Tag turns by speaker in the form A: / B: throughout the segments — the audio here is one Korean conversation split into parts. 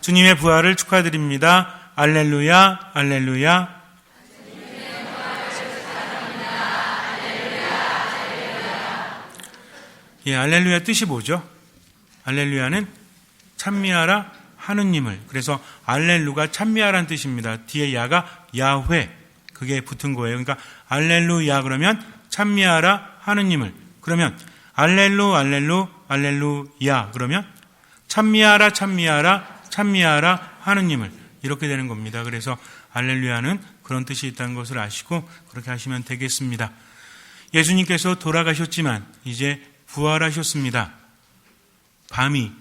A: 주님의 부활을 축하드립니다. 알렐루야, 알렐루야. 예, 알렐루야 뜻이 뭐죠? 알렐루야는 찬미하라 하느님을. 그래서 알렐루가 찬미하라는 뜻입니다. 뒤에 야가 야훼, 그게 붙은 거예요. 그러니까 알렐루야 그러면 찬미하라 하느님을. 그러면 알렐루 알렐루 알렐루야 그러면 찬미하라 찬미하라 찬미하라 하느님을, 이렇게 되는 겁니다. 그래서 알렐루야는 그런 뜻이 있다는 것을 아시고 그렇게 하시면 되겠습니다. 예수님께서 돌아가셨지만 이제 부활하셨습니다. 밤이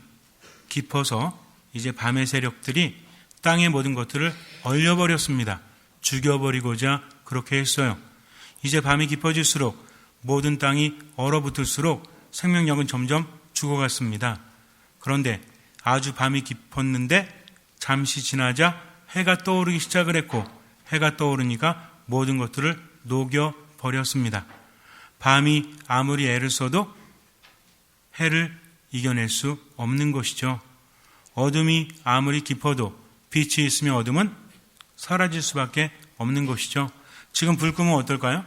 A: 깊어서 이제 밤의 세력들이 땅의 모든 것들을 얼려버렸습니다. 죽여버리고자 그렇게 했어요. 이제 밤이 깊어질수록 모든 땅이 얼어붙을수록 생명력은 점점 죽어갔습니다. 그런데 아주 밤이 깊었는데 잠시 지나자 해가 떠오르기 시작을 했고, 해가 떠오르니까 모든 것들을 녹여버렸습니다. 밤이 아무리 애를 써도 해를 이겨낼 수 없는 것이죠. 어둠이 아무리 깊어도 빛이 있으면 어둠은 사라질 수밖에 없는 것이죠. 지금 불 끄면 어떨까요?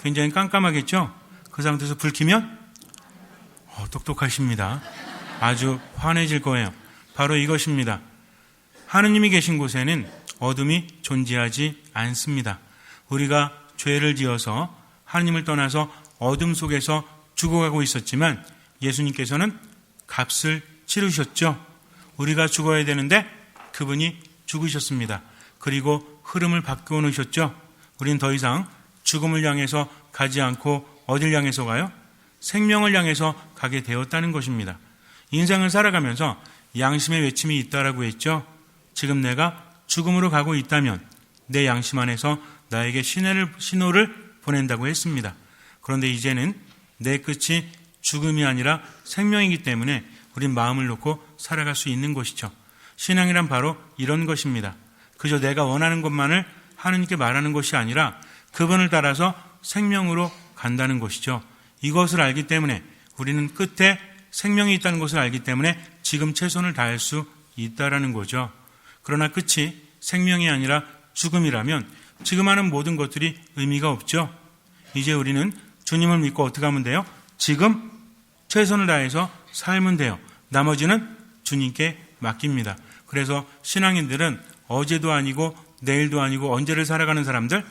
A: 굉장히 깜깜하겠죠? 그 상태에서 불 켜면 똑똑하십니다. 아주 환해질 거예요. 바로 이것입니다. 하느님이 계신 곳에는 어둠이 존재하지 않습니다. 우리가 죄를 지어서 하느님을 떠나서 어둠 속에서 죽어가고 있었지만 예수님께서는 값을 치르셨죠. 우리가 죽어야 되는데 그분이 죽으셨습니다. 그리고 흐름을 바꾸어 놓으셨죠. 우리는 더 이상 죽음을 향해서 가지 않고 어딜 향해서 가요? 생명을 향해서 가게 되었다는 것입니다. 인생을 살아가면서 양심의 외침이 있다라고 했죠. 지금 내가 죽음으로 가고 있다면 내 양심 안에서 나에게 신호를 보낸다고 했습니다. 그런데 이제는 내 끝이 죽음이 아니라 생명이기 때문에 우린 마음을 놓고 살아갈 수 있는 것이죠. 신앙이란 바로 이런 것입니다. 그저 내가 원하는 것만을 하느님께 말하는 것이 아니라 그분을 따라서 생명으로 간다는 것이죠. 이것을 알기 때문에 우리는 끝에 생명이 있다는 것을 알기 때문에 지금 최선을 다할 수 있다라는 거죠. 그러나 끝이 생명이 아니라 죽음이라면 지금 하는 모든 것들이 의미가 없죠. 이제 우리는 주님을 믿고 어떻게 하면 돼요? 지금 최선을 다해서 살면 돼요. 나머지는 주님께 맡깁니다. 그래서 신앙인들은 어제도 아니고 내일도 아니고 언제를 살아가는 사람들?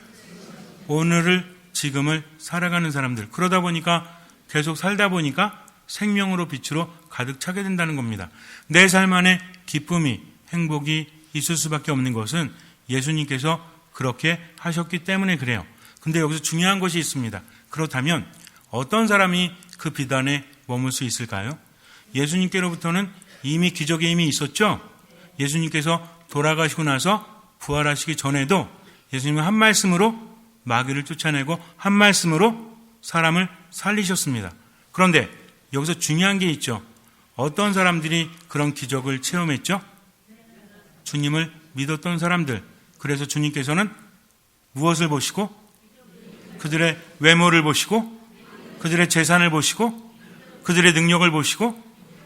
A: 오늘을, 지금을 살아가는 사람들. 그러다 보니까 계속 살다 보니까 생명으로 빛으로 가득 차게 된다는 겁니다. 내 삶 안에 기쁨이, 행복이 있을 수밖에 없는 것은 예수님께서 그렇게 하셨기 때문에 그래요. 근데 여기서 중요한 것이 있습니다. 그렇다면 어떤 사람이 그 비단에 머물 수 있을까요? 예수님께로부터는 이미 기적의 힘이 있었죠. 예수님께서 돌아가시고 나서 부활하시기 전에도 예수님은 한 말씀으로 마귀를 쫓아내고 한 말씀으로 사람을 살리셨습니다. 그런데 여기서 중요한 게 있죠. 어떤 사람들이 그런 기적을 체험했죠? 주님을 믿었던 사람들. 그래서 주님께서는 무엇을 보시고? 그들의 외모를 보시고, 그들의 재산을 보시고, 그들의 능력을 보시고,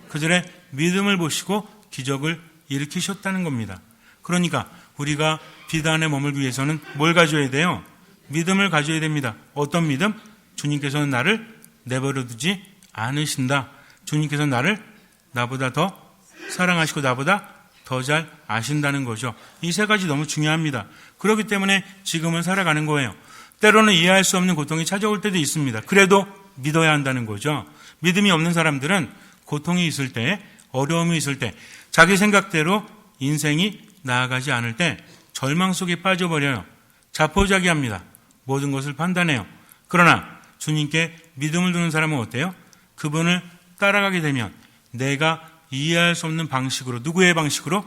A: 그들의 믿음을 보시고 기적을 일으키셨다는 겁니다. 그러니까 우리가 비단에 머물기 위해서는 뭘 가져야 돼요? 믿음을 가져야 됩니다. 어떤 믿음? 주님께서는 나를 내버려두지 않으신다. 주님께서는 나를 나보다 더 사랑하시고 나보다 더 잘 아신다는 거죠. 이 세 가지 너무 중요합니다. 그렇기 때문에 지금은 살아가는 거예요. 때로는 이해할 수 없는 고통이 찾아올 때도 있습니다. 그래도 믿어야 한다는 거죠. 믿음이 없는 사람들은 고통이 있을 때, 어려움이 있을 때, 자기 생각대로 인생이 나아가지 않을 때 절망 속에 빠져버려요. 자포자기합니다. 모든 것을 판단해요. 그러나 주님께 믿음을 두는 사람은 어때요? 그분을 따라가게 되면 내가 이해할 수 없는 방식으로, 누구의 방식으로?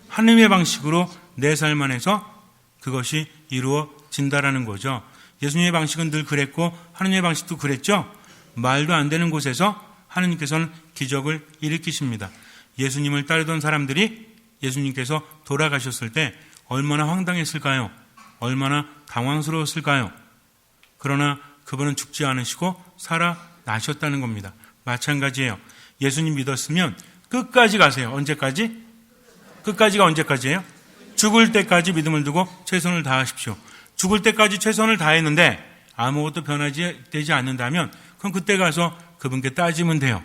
A: 하느님의 방식으로 내 삶 안에서 그것이 이루어진다라는 거죠. 예수님의 방식은 늘 그랬고 하느님의 방식도 그랬죠. 말도 안 되는 곳에서 하느님께서는 기적을 일으키십니다. 예수님을 따르던 사람들이 예수님께서 돌아가셨을 때 얼마나 황당했을까요? 얼마나 당황스러웠을까요? 그러나 그분은 죽지 않으시고 살아나셨다는 겁니다. 마찬가지예요. 예수님 믿었으면 끝까지 가세요. 언제까지? 끝까지가 언제까지예요? 죽을 때까지 믿음을 두고 최선을 다하십시오. 죽을 때까지 최선을 다했는데 아무것도 되지 않는다면 그럼 그때 가서 그분께 따지면 돼요.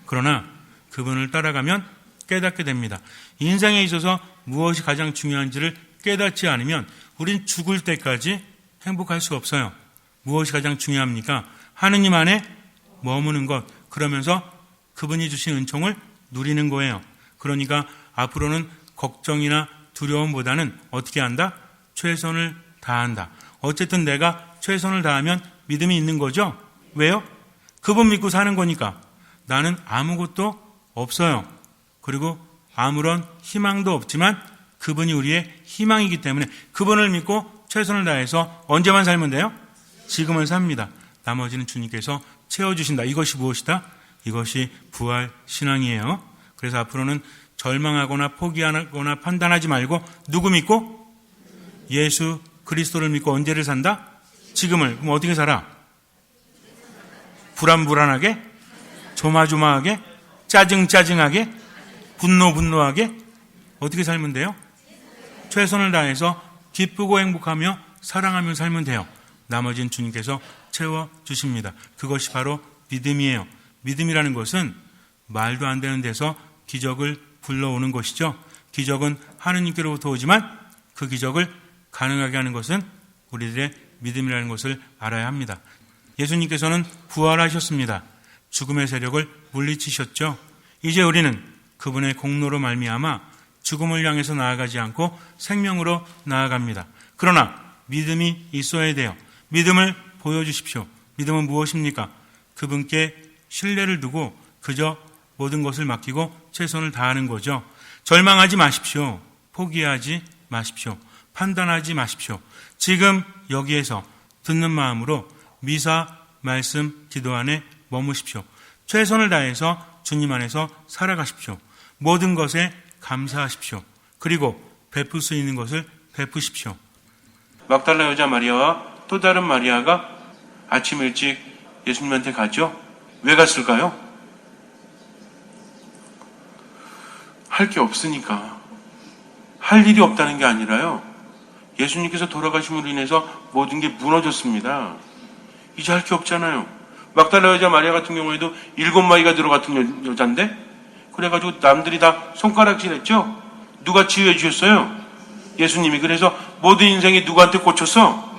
A: 그러나 그분을 따라가면 깨닫게 됩니다. 인생에 있어서 무엇이 가장 중요한지를 깨닫지 않으면 우린 죽을 때까지 행복할 수 없어요. 무엇이 가장 중요합니까? 하느님 안에 머무는 것, 그러면서 그분이 주신 은총을 누리는 거예요. 그러니까 앞으로는 걱정이나 두려움보다는 어떻게 한다? 최선을 다한다. 어쨌든 내가 최선을 다하면 믿음이 있는 거죠. 왜요? 그분 믿고 사는 거니까. 나는 아무것도 없어요. 그리고 아무런 희망도 없지만 그분이 우리의 희망이기 때문에 그분을 믿고 최선을 다해서 언제만 살면 돼요? 지금은 삽니다. 나머지는 주님께서 채워주신다. 이것이 무엇이다? 이것이 부활 신앙이에요. 그래서 앞으로는 절망하거나 포기하거나 판단하지 말고 누구 믿고? 예수 그리스도를 믿고 언제를 산다? 지금을. 그럼 어떻게 살아? 불안불안하게? 조마조마하게? 짜증짜증하게? 분노하게? 어떻게 살면 돼요? 최선을 다해서 기쁘고 행복하며 사랑하며 살면 돼요. 나머지는 주님께서 채워주십니다. 그것이 바로 믿음이에요. 믿음이라는 것은 말도 안 되는 데서 기적을 불러오는 것이죠. 기적은 하느님께로부터 오지만 그 기적을 가능하게 하는 것은 우리들의 믿음이라는 것을 알아야 합니다. 예수님께서는 부활하셨습니다. 죽음의 세력을 물리치셨죠. 이제 우리는 그분의 공로로 말미암아 죽음을 향해서 나아가지 않고 생명으로 나아갑니다. 그러나 믿음이 있어야 돼요. 믿음을 보여주십시오. 믿음은 무엇입니까? 그분께 신뢰를 두고 그저 모든 것을 맡기고 최선을 다하는 거죠. 절망하지 마십시오. 포기하지 마십시오. 판단하지 마십시오. 지금 여기에서 듣는 마음으로 미사, 말씀, 기도 안에 머무십시오. 최선을 다해서 주님 안에서 살아가십시오. 모든 것에 감사하십시오. 그리고 베풀 수 있는 것을 베푸십시오. 막달라 여자 마리아와 또 다른 마리아가 아침 일찍 예수님한테 가죠. 왜 갔을까요? 할 게 없으니까. 할 일이 없다는 게 아니라요. 예수님께서 돌아가심으로 인해서 모든 게 무너졌습니다. 이제 할 게 없잖아요. 막달라 여자 마리아 같은 경우에도 7마리가 들어갔던 여잔데 그래가지고 남들이 다 손가락질했죠. 누가 치유해 주셨어요? 예수님이. 그래서 모든 인생이 누구한테 꽂혔어?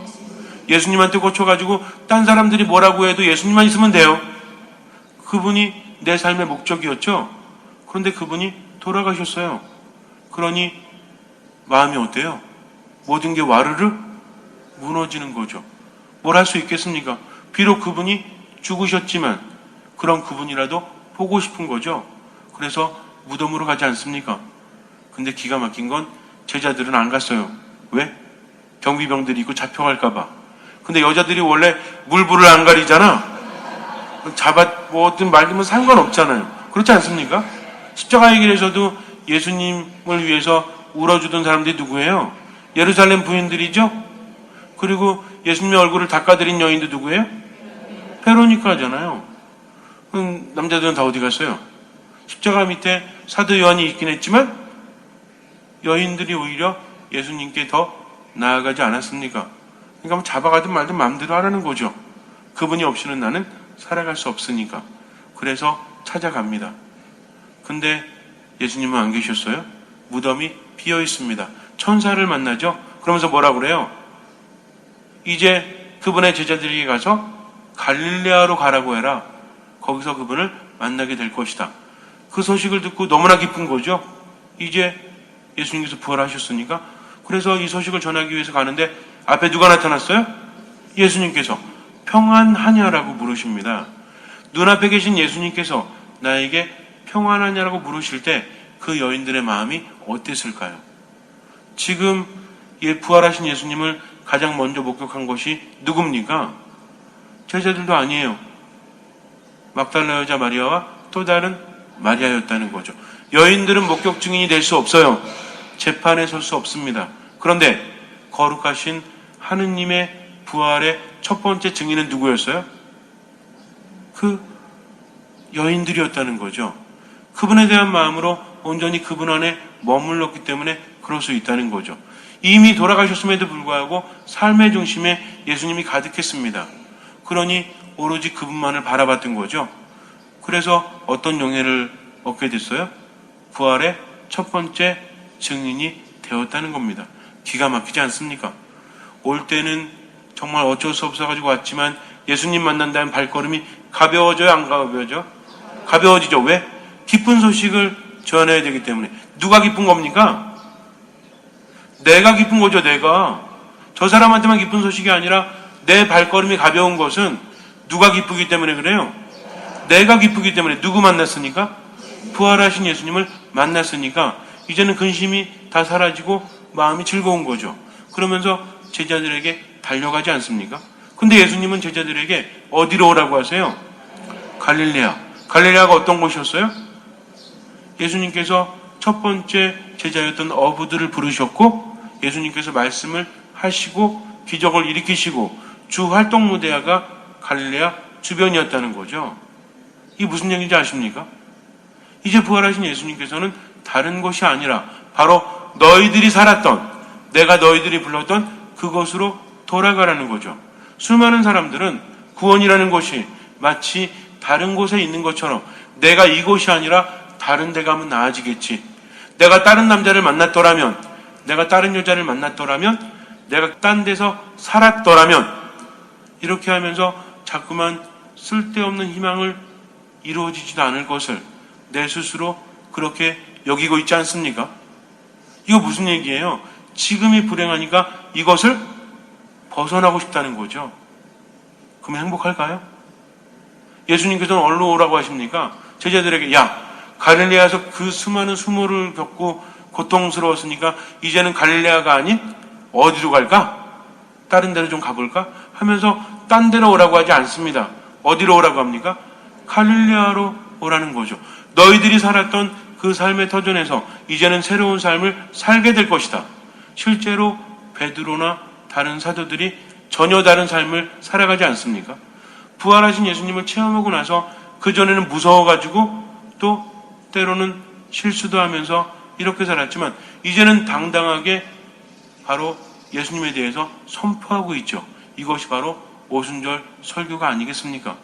A: 예수님한테 꽂혀가지고 딴 사람들이 뭐라고 해도 예수님만 있으면 돼요. 그분이 내 삶의 목적이었죠. 그런데 그분이 돌아가셨어요. 그러니 마음이 어때요? 모든 게 와르르 무너지는 거죠. 뭘 할 수 있겠습니까? 비록 그분이 죽으셨지만 그런 그분이라도 보고 싶은 거죠. 그래서 무덤으로 가지 않습니까? 근데 기가 막힌 건 제자들은 안 갔어요. 왜? 경비병들이 있고 잡혀갈까봐. 근데 여자들이 원래 물불을 안 가리잖아. 뭐든 말리면 상관없잖아요. 그렇지 않습니까? 십자가의 길에서도 예수님을 위해서 울어주던 사람들이 누구예요? 예루살렘 부인들이죠? 그리고 예수님의 얼굴을 닦아드린 여인도 누구예요? 베로니카잖아요. 남자들은 다 어디 갔어요? 십자가 밑에 사도 요한이 있긴 했지만 여인들이 오히려 예수님께 더 나아가지 않았습니까? 그러니까 잡아가든 말든 마음대로 하라는 거죠. 그분이 없이는 나는 살아갈 수 없으니까. 그래서 찾아갑니다. 근데 예수님은 안 계셨어요? 무덤이 비어 있습니다. 천사를 만나죠? 그러면서 뭐라 그래요? 이제 그분의 제자들에게 가서 갈릴레아로 가라고 해라. 거기서 그분을 만나게 될 것이다. 그 소식을 듣고 너무나 기쁜 거죠. 이제 예수님께서 부활하셨으니까. 그래서 이 소식을 전하기 위해서 가는데 앞에 누가 나타났어요? 예수님께서. 평안하냐라고 물으십니다. 눈앞에 계신 예수님께서 나에게 평안하냐라고 물으실 때 그 여인들의 마음이 어땠을까요? 지금 부활하신 예수님을 가장 먼저 목격한 것이 누굽니까? 제자들도 아니에요. 막달라 여자 마리아와 또 다른 마리아였다는 거죠. 여인들은 목격 증인이 될 수 없어요. 재판에 설 수 없습니다. 그런데 거룩하신 하느님의 부활의 첫 번째 증인은 누구였어요? 그 여인들이었다는 거죠. 그분에 대한 마음으로 온전히 그분 안에 머물렀기 때문에 그럴 수 있다는 거죠. 이미 돌아가셨음에도 불구하고 삶의 중심에 예수님이 가득했습니다. 그러니 오로지 그분만을 바라봤던 거죠. 그래서 어떤 영예를 얻게 됐어요? 부활의 첫 번째 증인이 되었다는 겁니다. 기가 막히지 않습니까? 올 때는 정말 어쩔 수 없어가지고 왔지만 예수님 만난다면 발걸음이 가벼워져요? 안 가벼워져? 가벼워지죠. 왜? 기쁜 소식을 전해야 되기 때문에. 누가 기쁜 겁니까? 내가 기쁜 거죠. 내가. 저 사람한테만 기쁜 소식이 아니라 내 발걸음이 가벼운 것은 누가 기쁘기 때문에 그래요? 내가 기쁘기 때문에. 누구 만났으니까? 부활하신 예수님을 만났으니까 이제는 근심이 다 사라지고 마음이 즐거운 거죠. 그러면서 제자들에게 달려가지 않습니까? 근데 예수님은 제자들에게 어디로 오라고 하세요? 갈릴레아. 갈릴레아가 어떤 곳이었어요? 예수님께서 첫 번째 제자였던 어부들을 부르셨고 예수님께서 말씀을 하시고 기적을 일으키시고 주 활동 무대가 갈릴레아 주변이었다는 거죠. 이게 무슨 얘기인지 아십니까? 이제 부활하신 예수님께서는 다른 곳이 아니라 바로 너희들이 살았던, 내가 너희들이 불렀던 그곳으로 돌아가라는 거죠. 수많은 사람들은 구원이라는 곳이 마치 다른 곳에 있는 것처럼 내가 이곳이 아니라 다른 데 가면 나아지겠지. 내가 다른 남자를 만났더라면, 내가 다른 여자를 만났더라면, 내가 딴 데서 살았더라면 이렇게 하면서 자꾸만 쓸데없는 희망을 이루어지지도 않을 것을 내 스스로 그렇게 여기고 있지 않습니까? 이거 무슨 얘기예요? 지금이 불행하니까 이것을 벗어나고 싶다는 거죠. 그러면 행복할까요? 예수님께서는 어디로 오라고 하십니까? 제자들에게 야, 갈릴레아에서 그 수많은 수모를 겪고 고통스러웠으니까 이제는 갈릴레아가 아닌 어디로 갈까? 다른 데로 좀 가볼까? 하면서 딴 데로 오라고 하지 않습니다. 어디로 오라고 합니까? 갈릴레아로 오라는 거죠. 너희들이 살았던 그 삶의 터전에서 이제는 새로운 삶을 살게 될 것이다. 실제로 베드로나 다른 사도들이 전혀 다른 삶을 살아가지 않습니까? 부활하신 예수님을 체험하고 나서 그전에는 무서워가지고 또 때로는 실수도 하면서 이렇게 살았지만 이제는 당당하게 바로 예수님에 대해서 선포하고 있죠. 이것이 바로 오순절 설교가 아니겠습니까?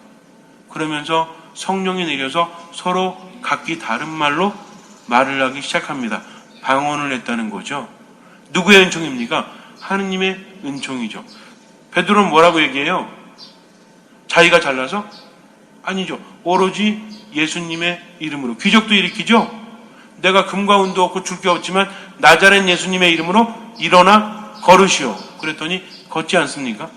A: 그러면서 성령이 내려서 서로 각기 다른 말로 말을 하기 시작합니다. 방언을 냈다는 거죠. 누구의 은총입니까? 하느님의 은총이죠. 베드로는 뭐라고 얘기해요? 자기가 잘나서? 아니죠. 오로지 예수님의 이름으로. 기적도 일으키죠. 내가 금과 은도 없고 줄 게 없지만 나자렛 예수님의 이름으로 일어나 걸으시오. 그랬더니 걷지 않습니까?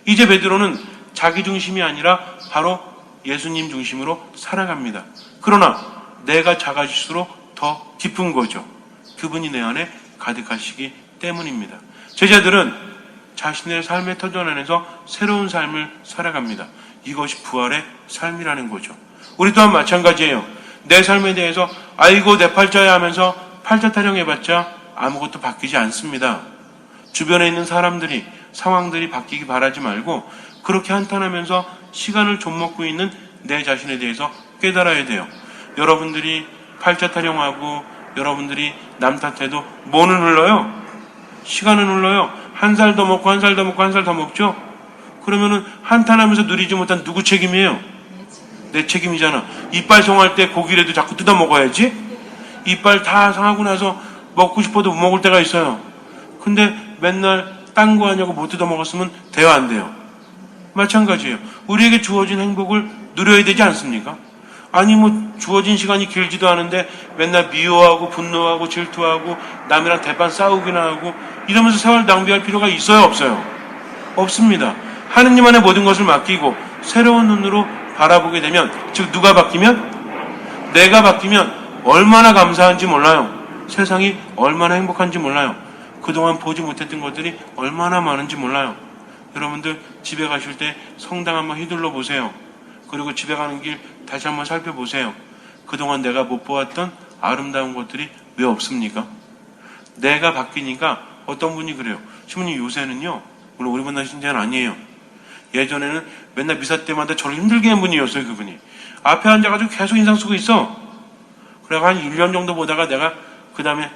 A: 이제 베드로는 자기 중심이 아니라 바로 예수님 중심으로 살아갑니다. 그러나 내가 작아질수록 더 기쁜 거죠. 그분이 내 안에 가득하시기 때문입니다. 제자들은 자신의 삶의 터전 안에서 새로운 삶을 살아갑니다. 이것이 부활의 삶이라는 거죠. 우리 또한 마찬가지예요. 내 삶에 대해서 아이고 내 팔자야 하면서 팔자 타령해봤자 아무것도 바뀌지 않습니다. 주변에 있는 사람들이 상황들이 바뀌기 바라지 말고 그렇게 한탄하면서 시간을 좀먹고 있는 내 자신에 대해서 깨달아야 돼요. 여러분들이 팔자 타령하고 여러분들이 남 탓해도 뭐는 흘러요? 시간은 흘러요. 한 살 더 먹고 한 살 더 먹고 한 살 더 먹죠? 그러면은 한탄하면서 누리지 못한 누구 책임이에요? 내 책임이잖아. 이빨 성할 때 고기라도 자꾸 뜯어 먹어야지. 이빨 다 상하고 나서 먹고 싶어도 못 먹을 때가 있어요. 근데 맨날 딴 거 하냐고 못 뜯어 먹었으면 돼요, 안 돼요? 마찬가지예요. 우리에게 주어진 행복을 누려야 되지 않습니까? 아니 뭐 주어진 시간이 길지도 않은데 맨날 미워하고 분노하고 질투하고 남이랑 대판 싸우기나 하고 이러면서 세월 낭비할 필요가 있어요, 없어요? 없습니다. 하느님 안에 모든 것을 맡기고 새로운 눈으로 바라보게 되면, 즉 누가 바뀌면? 내가 바뀌면 얼마나 감사한지 몰라요. 세상이 얼마나 행복한지 몰라요. 그동안 보지 못했던 것들이 얼마나 많은지 몰라요. 여러분들 집에 가실 때 성당 한번 휘둘러 보세요. 그리고 집에 가는 길 다시 한번 살펴보세요. 그동안 내가 못 보았던 아름다운 것들이 왜 없습니까? 내가 바뀌니까 어떤 분이 그래요. 신부님 요새는요, 물론 우리 분당 신자는 아니에요. 예전에는 맨날 미사 때마다 저를 힘들게 한 분이었어요. 그분이 앞에 앉아가지고 계속 인상 쓰고 있어.
B: 그래서 한 1년 정도 보다가 내가 그 다음에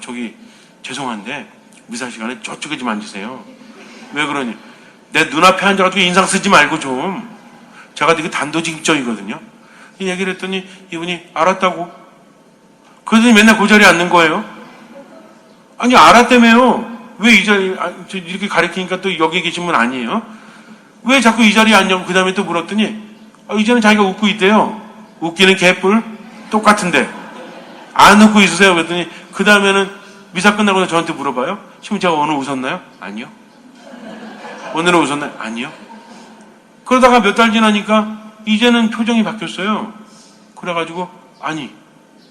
B: 저기 죄송한데 미사 시간에 저쪽에 좀 앉으세요. 왜 그러니? 내 눈앞에 앉아가지고 인상 쓰지 말고 좀. 제가 되게 단도직입적이거든요. 이 얘기를 했더니 이분이 알았다고. 그러더니 맨날 그 자리에 앉는 거예요. 아니 알았다며요. 왜 이 자리에 이렇게 가리키니까 또 여기 계신 분 아니에요? 왜 자꾸 이 자리에 앉냐고 그 다음에 또 물었더니 이제는 자기가 웃고 있대요. 웃기는 개뿔 똑같은데 안 웃고 있으세요? 그랬더니 그 다음에는 미사 끝나고 나서 저한테 물어봐요. 지금 제가 오늘 웃었나요? 아니요. 오늘은 웃었나요? 아니요. 그러다가 몇 달 지나니까 이제는 표정이 바뀌었어요. 그래가지고 아니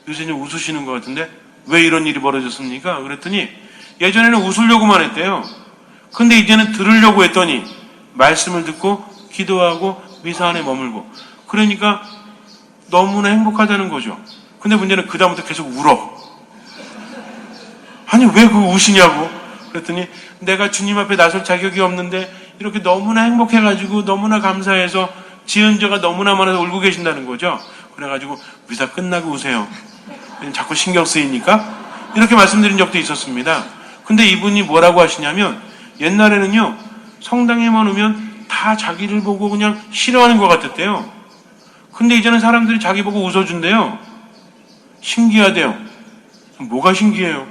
B: 요새는 웃으시는 것 같은데 왜 이런 일이 벌어졌습니까? 그랬더니 예전에는 웃으려고만 했대요. 근데 이제는 들으려고 했더니 말씀을 듣고 기도하고 미사 안에 머물고 그러니까 너무나 행복하다는 거죠. 근데 문제는 그 다음부터 계속 울어. 아니 왜 그거 우시냐고. 그랬더니 내가 주님 앞에 나설 자격이 없는데 이렇게 너무나 행복해가지고 너무나 감사해서 지은 죄가 너무나 많아서 울고 계신다는 거죠. 그래가지고 미사 끝나고 우세요. 자꾸 신경 쓰이니까 이렇게 말씀드린 적도 있었습니다. 근데 이분이 뭐라고 하시냐면 옛날에는요 성당에만 오면 다 자기를 보고 그냥 싫어하는 것 같았대요. 근데 이제는 사람들이 자기 보고 웃어준대요. 신기하대요. 뭐가 신기해요?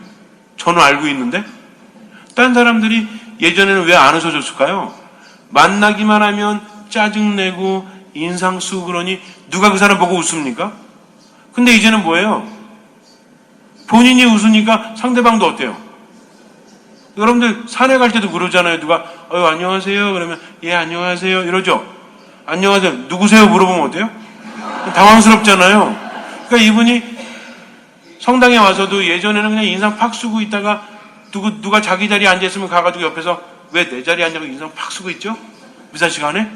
B: 저는 알고 있는데 딴 사람들이 예전에는 왜 안 웃어줬을까요? 만나기만 하면 짜증내고 인상 쓰고 그러니 누가 그 사람 보고 웃습니까? 근데 이제는 뭐예요? 본인이 웃으니까 상대방도 어때요? 여러분들 산에 갈 때도 그러잖아요. 누가 안녕하세요 그러면 예 안녕하세요 이러죠. 안녕하세요 누구세요 물어보면 어때요? 당황스럽잖아요. 그러니까 이분이 성당에 와서도 예전에는 그냥 인상 팍 쓰고 있다가 누가 자기 자리에 앉아있으면 가가지고 옆에서 왜 내 자리에 앉아서 인상 팍 쓰고 있죠? 미사 시간에?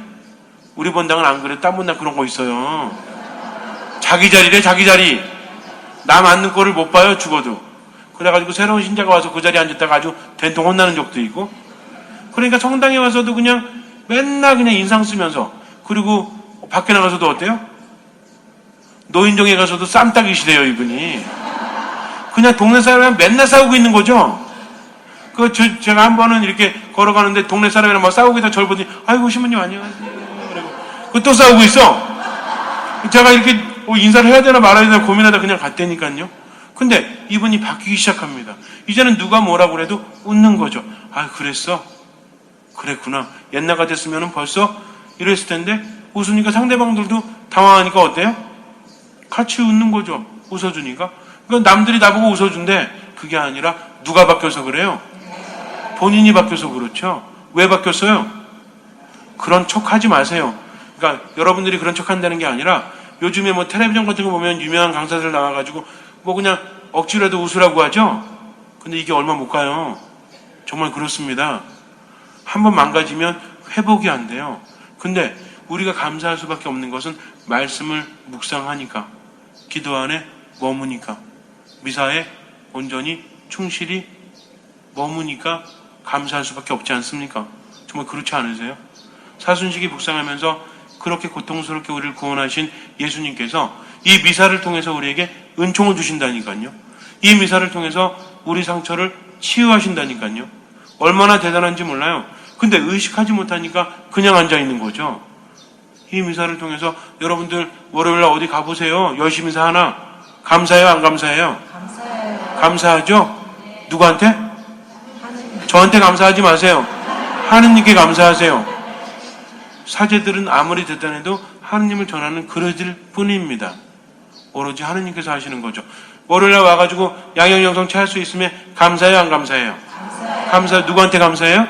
B: 우리 본당은 안 그래. 딴 본당 그런 거 있어요. 자기 자리래 자기 자리. 남 앉는 꼴을 못 봐요 죽어도. 그래가지고 새로운 신자가 와서 그 자리에 앉았다가 아주 된통 혼나는 적도 있고. 그러니까 성당에 와서도 그냥 맨날 그냥 인상 쓰면서 그리고 밖에 나가서도 어때요? 노인정에 가서도 쌈딱이시래요 이분이. 그냥 동네 사람이랑 맨날 싸우고 있는 거죠. 제가 한 번은 이렇게 걸어가는데 동네 사람이랑 막 싸우고 있다 저를 보더니 아이고 신부님 안녕하세요. 그리고 또 싸우고 있어. 제가 이렇게 인사를 해야 되나 말아야 되나 고민하다 그냥 갔다니까요. 근데 이분이 바뀌기 시작합니다. 이제는 누가 뭐라고 그래도 웃는 거죠. 아 그랬어? 그랬구나. 옛날 같았으면 벌써 이랬을 텐데 웃으니까 상대방들도 당황하니까 어때요? 같이 웃는 거죠. 웃어주니까. 그러니까 남들이 나보고 웃어준대. 그게 아니라 누가 바뀌어서 그래요? 본인이 바뀌어서 그렇죠. 왜 바뀌었어요? 그런 척 하지 마세요. 그러니까 여러분들이 그런 척 한다는 게 아니라 요즘에 뭐 텔레비전 같은 거 보면 유명한 강사들 나와가지고 뭐 그냥 억지로라도 웃으라고 하죠. 근데 이게 얼마 못 가요. 정말 그렇습니다. 한번 망가지면 회복이 안 돼요. 근데 우리가 감사할 수밖에 없는 것은 말씀을 묵상하니까, 기도 안에 머무니까, 미사에 온전히 충실히 머무니까 감사할 수밖에 없지 않습니까? 정말 그렇지 않으세요? 사순식이 묵상하면서 그렇게 고통스럽게 우리를 구원하신 예수님께서 이 미사를 통해서 우리에게 은총을 주신다니까요. 이 미사를 통해서 우리 상처를 치유하신다니까요. 얼마나 대단한지 몰라요. 근데 의식하지 못하니까 그냥 앉아있는 거죠. 이 미사를 통해서 여러분들 월요일날 어디 가보세요. 열심히사 하나 감사해요 안 감사해요?
C: 감사해요.
B: 감사하죠?
C: 네.
B: 누구한테?
C: 하느님.
B: 저한테 감사하지 마세요. 하느님께 감사하세요. 사제들은 아무리 대단해도 하느님을 전하는 그릇일 뿐입니다. 오로지 하느님께서 하시는 거죠. 월요일날 와가지고 양형영성 채할 수 있으면 감사해요 안 감사해요?
C: 감사해요.
B: 감사. 누구한테 감사해요?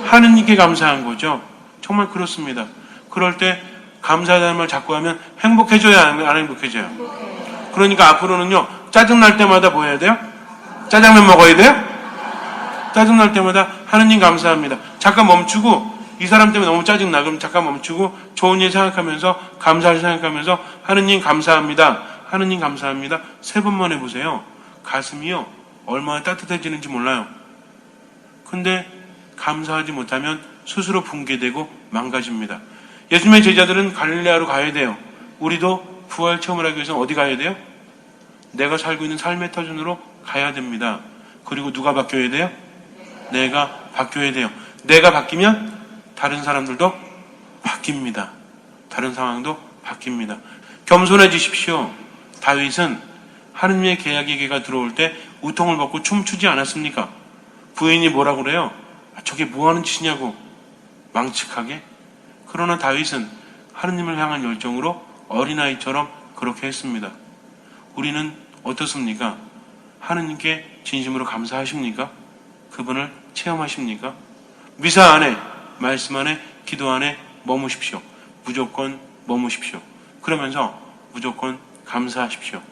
B: 하느님께 감사한 거죠. 정말 그렇습니다. 그럴 때 감사하다는 말 자꾸 하면 행복해져야 안 행복해져요? 그러니까 앞으로는요 짜증날 때마다 뭐 해야 돼요? 짜장면 먹어야 돼요? 짜증날 때마다 하느님 감사합니다. 잠깐 멈추고 이 사람 때문에 너무 짜증나. 그럼 잠깐 멈추고 좋은 일 생각하면서 감사를 생각하면서 하느님 감사합니다. 하느님 감사합니다. 3번만 해보세요. 가슴이요 얼마나 따뜻해지는지 몰라요. 근데 감사하지 못하면 스스로 붕괴되고 망가집니다. 예수님의 제자들은 갈릴레아로 가야 돼요. 우리도 부활 체험을 하기 위해서는 어디 가야 돼요? 내가 살고 있는 삶의 터전으로 가야 됩니다. 그리고 누가 바뀌어야 돼요? 내가 바뀌어야 돼요. 내가 바뀌면 다른 사람들도 바뀝니다. 다른 상황도 바뀝니다. 겸손해지십시오. 다윗은 하느님의 계약에게가 들어올 때 우통을 벗고 춤추지 않았습니까? 부인이 뭐라고 그래요? 저게 뭐하는 짓이냐고 망측하게. 그러나 다윗은 하느님을 향한 열정으로 어린아이처럼 그렇게 했습니다. 우리는 어떻습니까? 하느님께 진심으로 감사하십니까? 그분을 체험하십니까? 미사 안에, 말씀 안에, 기도 안에 머무십시오. 무조건 머무십시오. 그러면서 무조건 감사하십시오.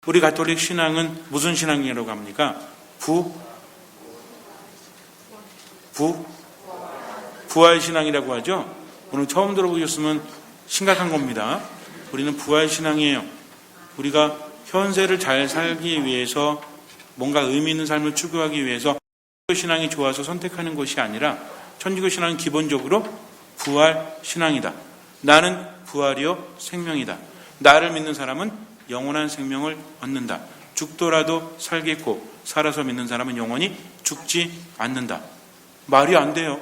B: 우리 가톨릭 신앙은 무슨 신앙이라고 합니까? 부활 신앙이라고 하죠. 오늘 처음 들어보셨으면 심각한 겁니다. 우리는 부활 신앙이에요. 우리가 현세를 잘 살기 위해서 뭔가 의미 있는 삶을 추구하기 위해서 천주교 신앙이 좋아서 선택하는 것이 아니라 천주교 신앙은 기본적으로 부활 신앙이다. 나는 부활이요 생명이다. 나를 믿는 사람은 영원한 생명을 얻는다. 죽더라도 살겠고 살아서 믿는 사람은 영원히 죽지 않는다. 말이 안 돼요.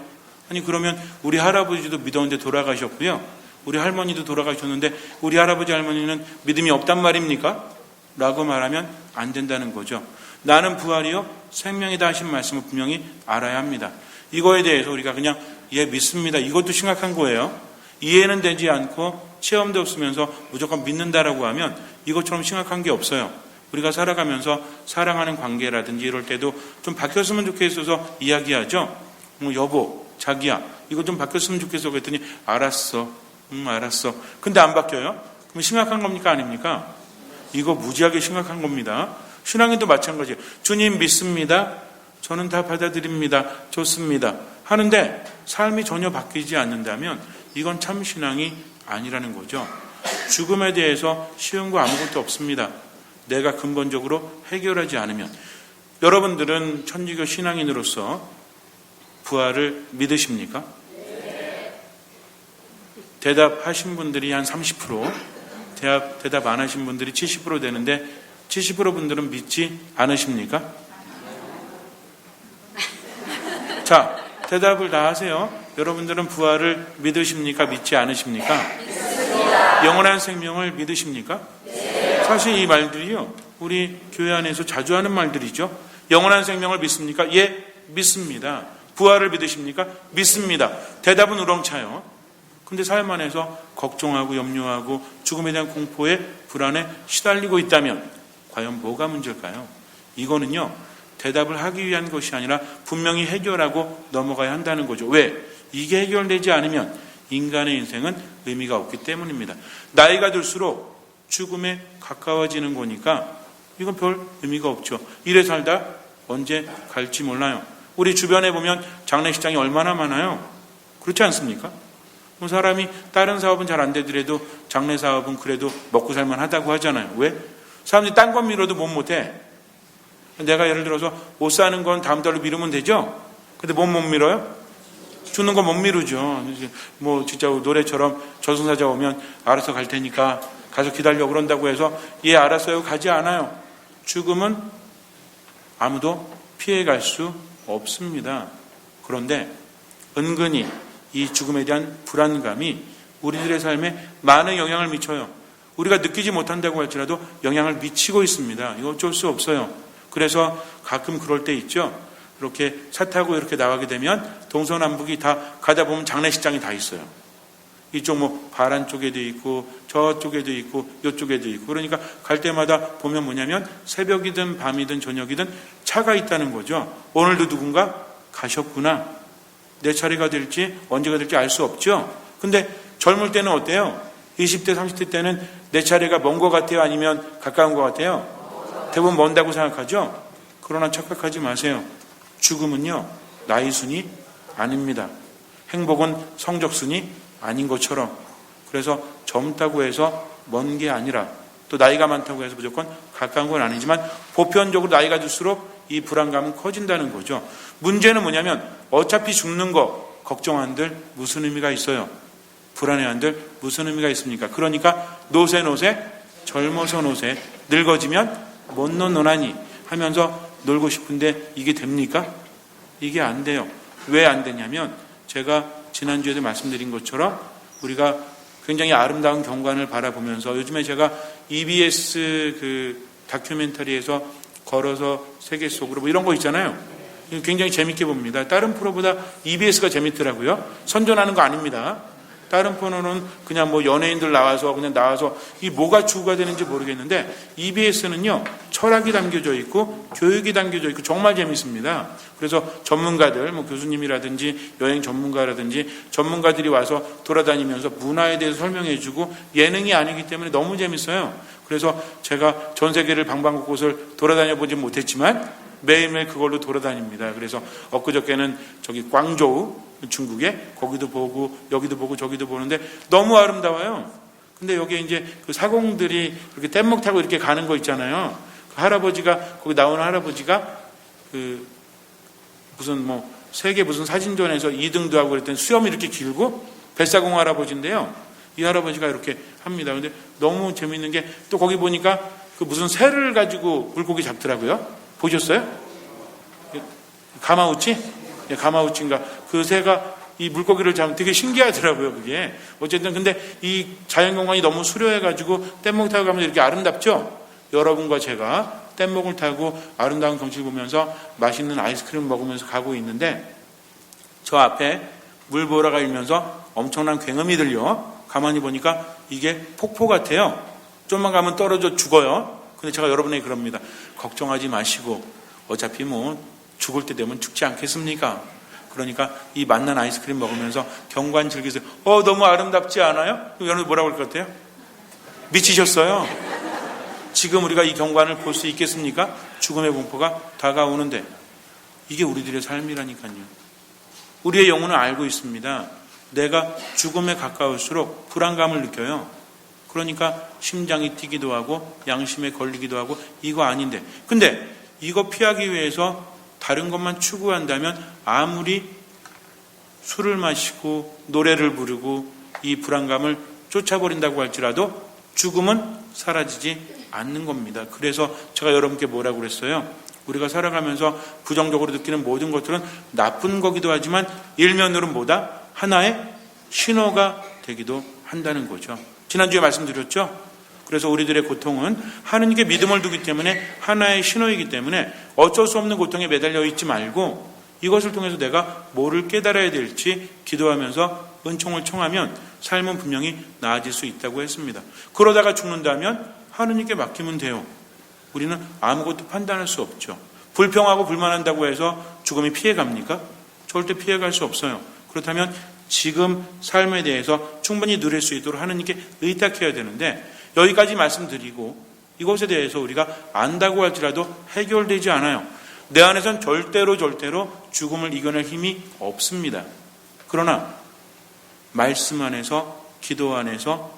B: 아니 그러면 우리 할아버지도 믿었는데 돌아가셨고요. 우리 할머니도 돌아가셨는데 우리 할아버지 할머니는 믿음이 없단 말입니까? 라고 말하면 안 된다는 거죠. 나는 부활이요 생명이다 하신 말씀을 분명히 알아야 합니다. 이거에 대해서 우리가 그냥 믿습니다. 이것도 심각한 거예요. 이해는 되지 않고 체험도 없으면서 무조건 믿는다라고 하면 이것처럼 심각한 게 없어요. 우리가 살아가면서 사랑하는 관계라든지 이럴 때도 좀 바뀌었으면 좋겠어서 이야기하죠. 여보, 자기야, 이거 좀 바뀌었으면 좋겠어 그랬더니 알았어. 근데 안 바뀌어요? 그럼 심각한 겁니까? 아닙니까? 이거 무지하게 심각한 겁니다. 신앙에도 마찬가지예요. 주님 믿습니다. 저는 다 받아들입니다. 좋습니다. 하는데 삶이 전혀 바뀌지 않는다면 이건 참 신앙이 아니라는 거죠. 죽음에 대해서 쉬운 거 아무것도 없습니다. 내가 근본적으로 해결하지 않으면. 여러분들은 천주교 신앙인으로서 부활을 믿으십니까? 대답하신 분들이 한 30%, 대답 안 하신 분들이 70% 되는데 70% 분들은 믿지 않으십니까? 자, 대답을 다 하세요. 여러분들은 부활을 믿으십니까? 믿지 않으십니까? 믿습니다. 영원한 생명을 믿으십니까? 네. 사실 이 말들이요, 우리 교회 안에서 자주 하는 말들이죠. 영원한 생명을 믿습니까? 예, 믿습니다. 부활을 믿으십니까? 믿습니다. 대답은 우렁차요. 근데 삶 안에서 걱정하고 염려하고 죽음에 대한 공포에 불안에 시달리고 있다면 과연 뭐가 문제일까요? 이거는요, 대답을 하기 위한 것이 아니라 분명히 해결하고 넘어가야 한다는 거죠. 왜? 이게 해결되지 않으면 인간의 인생은 의미가 없기 때문입니다. 나이가 들수록 죽음에 가까워지는 거니까 이건 별 의미가 없죠. 이래 살다 언제 갈지 몰라요. 우리 주변에 보면 장례식장이 얼마나 많아요. 그렇지 않습니까? 사람이 다른 사업은 잘 안 되더라도 장례 사업은 그래도 먹고 살만 하다고 하잖아요. 왜? 사람들이 딴 건 미뤄도 못해. 내가 예를 들어서 옷 사는 건 다음 달로 미루면 되죠? 근데 못 밀어요? 주는 건 못 미루죠. 뭐 진짜 노래처럼 저승사자 오면 알아서 갈 테니까 가서 기다려 그런다고 해서 예 알았어요 가지 않아요. 죽음은 아무도 피해갈 수 없습니다. 그런데 은근히 이 죽음에 대한 불안감이 우리들의 삶에 많은 영향을 미쳐요. 우리가 느끼지 못한다고 할지라도 영향을 미치고 있습니다. 이거 어쩔 수 없어요. 그래서 가끔 그럴 때 있죠. 이렇게 차 타고 이렇게 나가게 되면 동서남북이 다 가다 보면 장례식장이 다 있어요. 이쪽 뭐 바란 쪽에도 있고 저쪽에도 있고 이쪽에도 있고 그러니까 갈 때마다 보면 뭐냐면 새벽이든 밤이든 저녁이든 차가 있다는 거죠. 오늘도 누군가 가셨구나. 내 차례가 될지 언제가 될지 알 수 없죠. 근데 젊을 때는 어때요? 20대 30대 때는 내 차례가 먼 것 같아요? 아니면 가까운 것 같아요? 대부분 먼다고 생각하죠. 그러나 착각하지 마세요. 죽음은요 나이 순이 아닙니다. 행복은 성적 순이 아닌 것처럼. 그래서 젊다고 해서 먼 게 아니라 또 나이가 많다고 해서 무조건 가까운 건 아니지만 보편적으로 나이가 들수록 이 불안감은 커진다는 거죠. 문제는 뭐냐면 어차피 죽는 거 걱정한들 무슨 의미가 있어요? 불안해한들 무슨 의미가 있습니까? 그러니까 노세 젊어서 노세 늙어지면 못 노노나니 하면서 놀고 싶은데 이게 됩니까? 이게 안 돼요. 왜 안 되냐면 제가 지난주에도 말씀드린 것처럼 우리가 굉장히 아름다운 경관을 바라보면서 요즘에 제가 EBS 그 다큐멘터리에서 걸어서 세계 속으로 뭐 이런 거 있잖아요. 굉장히 재밌게 봅니다. 다른 프로보다 EBS가 재밌더라고요. 선전하는 거 아닙니다. 다른 프로는 그냥 뭐 연예인들 나와서 이 뭐가 추구가 되는지 모르겠는데 EBS는요 철학이 담겨져 있고 교육이 담겨져 있고 정말 재밌습니다. 그래서 전문가들 뭐 교수님이라든지 여행 전문가라든지 전문가들이 와서 돌아다니면서 문화에 대해서 설명해주고 예능이 아니기 때문에 너무 재밌어요. 그래서 제가 전 세계를 방방곳곳을 돌아다녀 보지 못했지만 매일매일 그걸로 돌아다닙니다. 그래서 엊그저께는 저기 광저우 중국에 거기도 보고 여기도 보고 저기도 보는데 너무 아름다워요. 근데 여기에 이제 그 사공들이 이렇게 뗏목 타고 이렇게 가는 거 있잖아요. 그 할아버지가 거기 나오는 할아버지가 그 무슨 뭐 세계 무슨 사진전에서 2등도 하고 그랬더니 수염이 이렇게 길고 뱃사공 할아버지인데요. 이 할아버지가 이렇게 합니다. 근데 너무 재밌는 게 또 거기 보니까 그 무슨 새를 가지고 물고기 잡더라고요. 보셨어요? 가마우치? 예, 가마우치인가? 그 새가 이 물고기를 잡으면 되게 신기하더라고요, 그게. 어쨌든 근데 이 자연경관이 너무 수려해가지고 뗏목 타고 가면 이렇게 아름답죠? 여러분과 제가 뗏목을 타고 아름다운 경치를 보면서 맛있는 아이스크림 먹으면서 가고 있는데 저 앞에 물 보라가 일면서 엄청난 굉음이 들려. 가만히 보니까 이게 폭포 같아요. 좀만 가면 떨어져 죽어요. 근데 제가 여러분에게 그럽니다. 걱정하지 마시고 어차피 뭐 죽을 때 되면 죽지 않겠습니까? 그러니까 이 맛난 아이스크림 먹으면서 경관 즐기세요. 너무 아름답지 않아요? 여러분 뭐라고 할 것 같아요? 미치셨어요? 지금 우리가 이 경관을 볼 수 있겠습니까? 죽음의 공포가 다가오는데 이게 우리들의 삶이라니까요. 우리의 영혼은 알고 있습니다. 내가 죽음에 가까울수록 불안감을 느껴요. 그러니까 심장이 뛰기도 하고 양심에 걸리기도 하고 이거 아닌데 근데 이거 피하기 위해서 다른 것만 추구한다면 아무리 술을 마시고 노래를 부르고 이 불안감을 쫓아버린다고 할지라도 죽음은 사라지지 않는 겁니다. 그래서 제가 여러분께 뭐라고 그랬어요? 우리가 살아가면서 부정적으로 느끼는 모든 것들은 나쁜 거기도 하지만 일면으로는 뭐다? 하나의 신호가 되기도 한다는 거죠. 지난주에 말씀드렸죠? 그래서 우리들의 고통은 하느님께 믿음을 두기 때문에 하나의 신호이기 때문에 어쩔 수 없는 고통에 매달려 있지 말고 이것을 통해서 내가 뭐를 깨달아야 될지 기도하면서 은총을 청하면 삶은 분명히 나아질 수 있다고 했습니다. 그러다가 죽는다면 하느님께 맡기면 돼요. 우리는 아무것도 판단할 수 없죠. 불평하고 불만한다고 해서 죽음이 피해갑니까? 절대 피해갈 수 없어요. 그렇다면 지금 삶에 대해서 충분히 누릴 수 있도록 하느님께 의탁해야 되는데 여기까지 말씀드리고 이것에 대해서 우리가 안다고 할지라도 해결되지 않아요. 내 안에선 절대로 죽음을 이겨낼 힘이 없습니다. 그러나 말씀 안에서 기도 안에서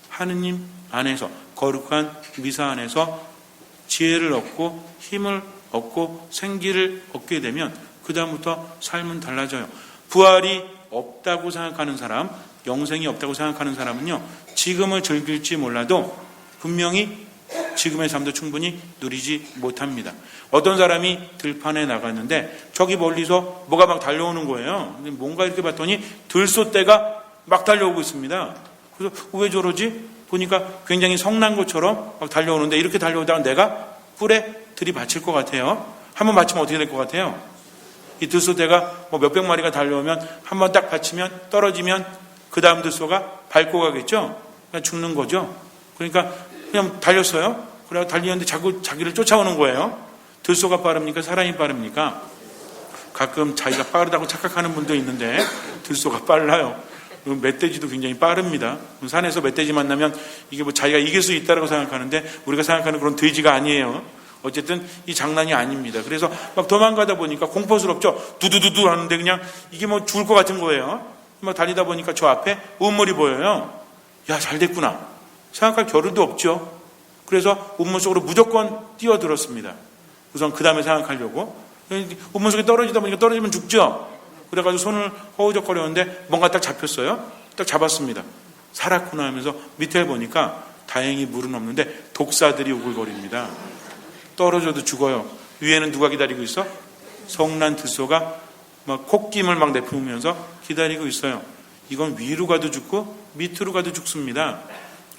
B: 하느님 안에서 거룩한 미사 안에서 지혜를 얻고 힘을 얻고 생기를 얻게 되면 그 다음부터 삶은 달라져요. 부활이 없다고 생각하는 사람, 영생이 없다고 생각하는 사람은요, 지금을 즐길지 몰라도 분명히 지금의 삶도 충분히 누리지 못합니다. 어떤 사람이 들판에 나갔는데 저기 멀리서 뭐가 막 달려오는 거예요. 뭔가 이렇게 봤더니 들소떼가 막 달려오고 있습니다. 그래서 왜 저러지? 보니까 굉장히 성난 것처럼 막 달려오는데 이렇게 달려오다가 내가 뿔에 들이받칠 것 같아요. 한번 맞히면 어떻게 될 것 같아요? 이 들소떼가 뭐 몇백 마리가 달려오면 한번 딱 받치면 떨어지면 그 다음 들소가 밟고 가겠죠? 그냥 죽는 거죠. 그러니까 그냥 달렸어요. 그래서 달리는데 자꾸 자기를 쫓아오는 거예요. 들소가 빠릅니까? 사람이 빠릅니까? 가끔 자기가 빠르다고 착각하는 분도 있는데 들소가 빨라요. 멧돼지도 굉장히 빠릅니다. 산에서 멧돼지 만나면 이게 뭐 자기가 이길 수 있다고 생각하는데 우리가 생각하는 그런 돼지가 아니에요. 어쨌든 이 장난이 아닙니다. 그래서 막 도망가다 보니까 공포스럽죠. 두두두두 하는데 그냥 이게 뭐 죽을 것 같은 거예요. 막 달리다 보니까 저 앞에 운물이 보여요. 야, 잘 됐구나. 생각할 겨를도 없죠. 그래서 운물 속으로 무조건 뛰어들었습니다. 우선 그 다음에 생각하려고. 운물 속에 떨어지다 보니까 떨어지면 죽죠. 그래가지고 손을 허우적거렸는데 뭔가 딱 잡혔어요. 딱 잡았습니다. 살았구나 하면서 밑에 보니까 다행히 물은 없는데 독사들이 우글거립니다. 떨어져도 죽어요. 위에는 누가 기다리고 있어? 성난 들소가 막 콧김을 막 내뿜으면서 기다리고 있어요. 이건 위로 가도 죽고 밑으로 가도 죽습니다.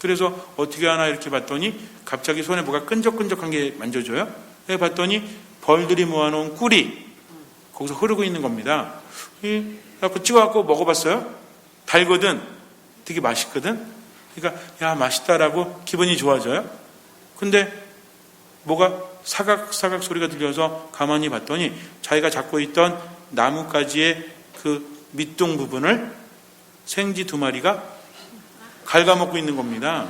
B: 그래서 어떻게 하나 이렇게 봤더니 갑자기 손에 뭐가 끈적끈적한 게 만져져요. 봤더니 벌들이 모아놓은 꿀이 거기서 흐르고 있는 겁니다. 그래서 찍어갖고 먹어봤어요. 달거든. 되게 맛있거든. 그러니까 야 맛있다라고 기분이 좋아져요. 근데 뭐가 사각사각 소리가 들려서 가만히 봤더니 자기가 잡고 있던 나뭇가지의 그 밑둥 부분을 생쥐 2마리가 갉아먹고 있는 겁니다.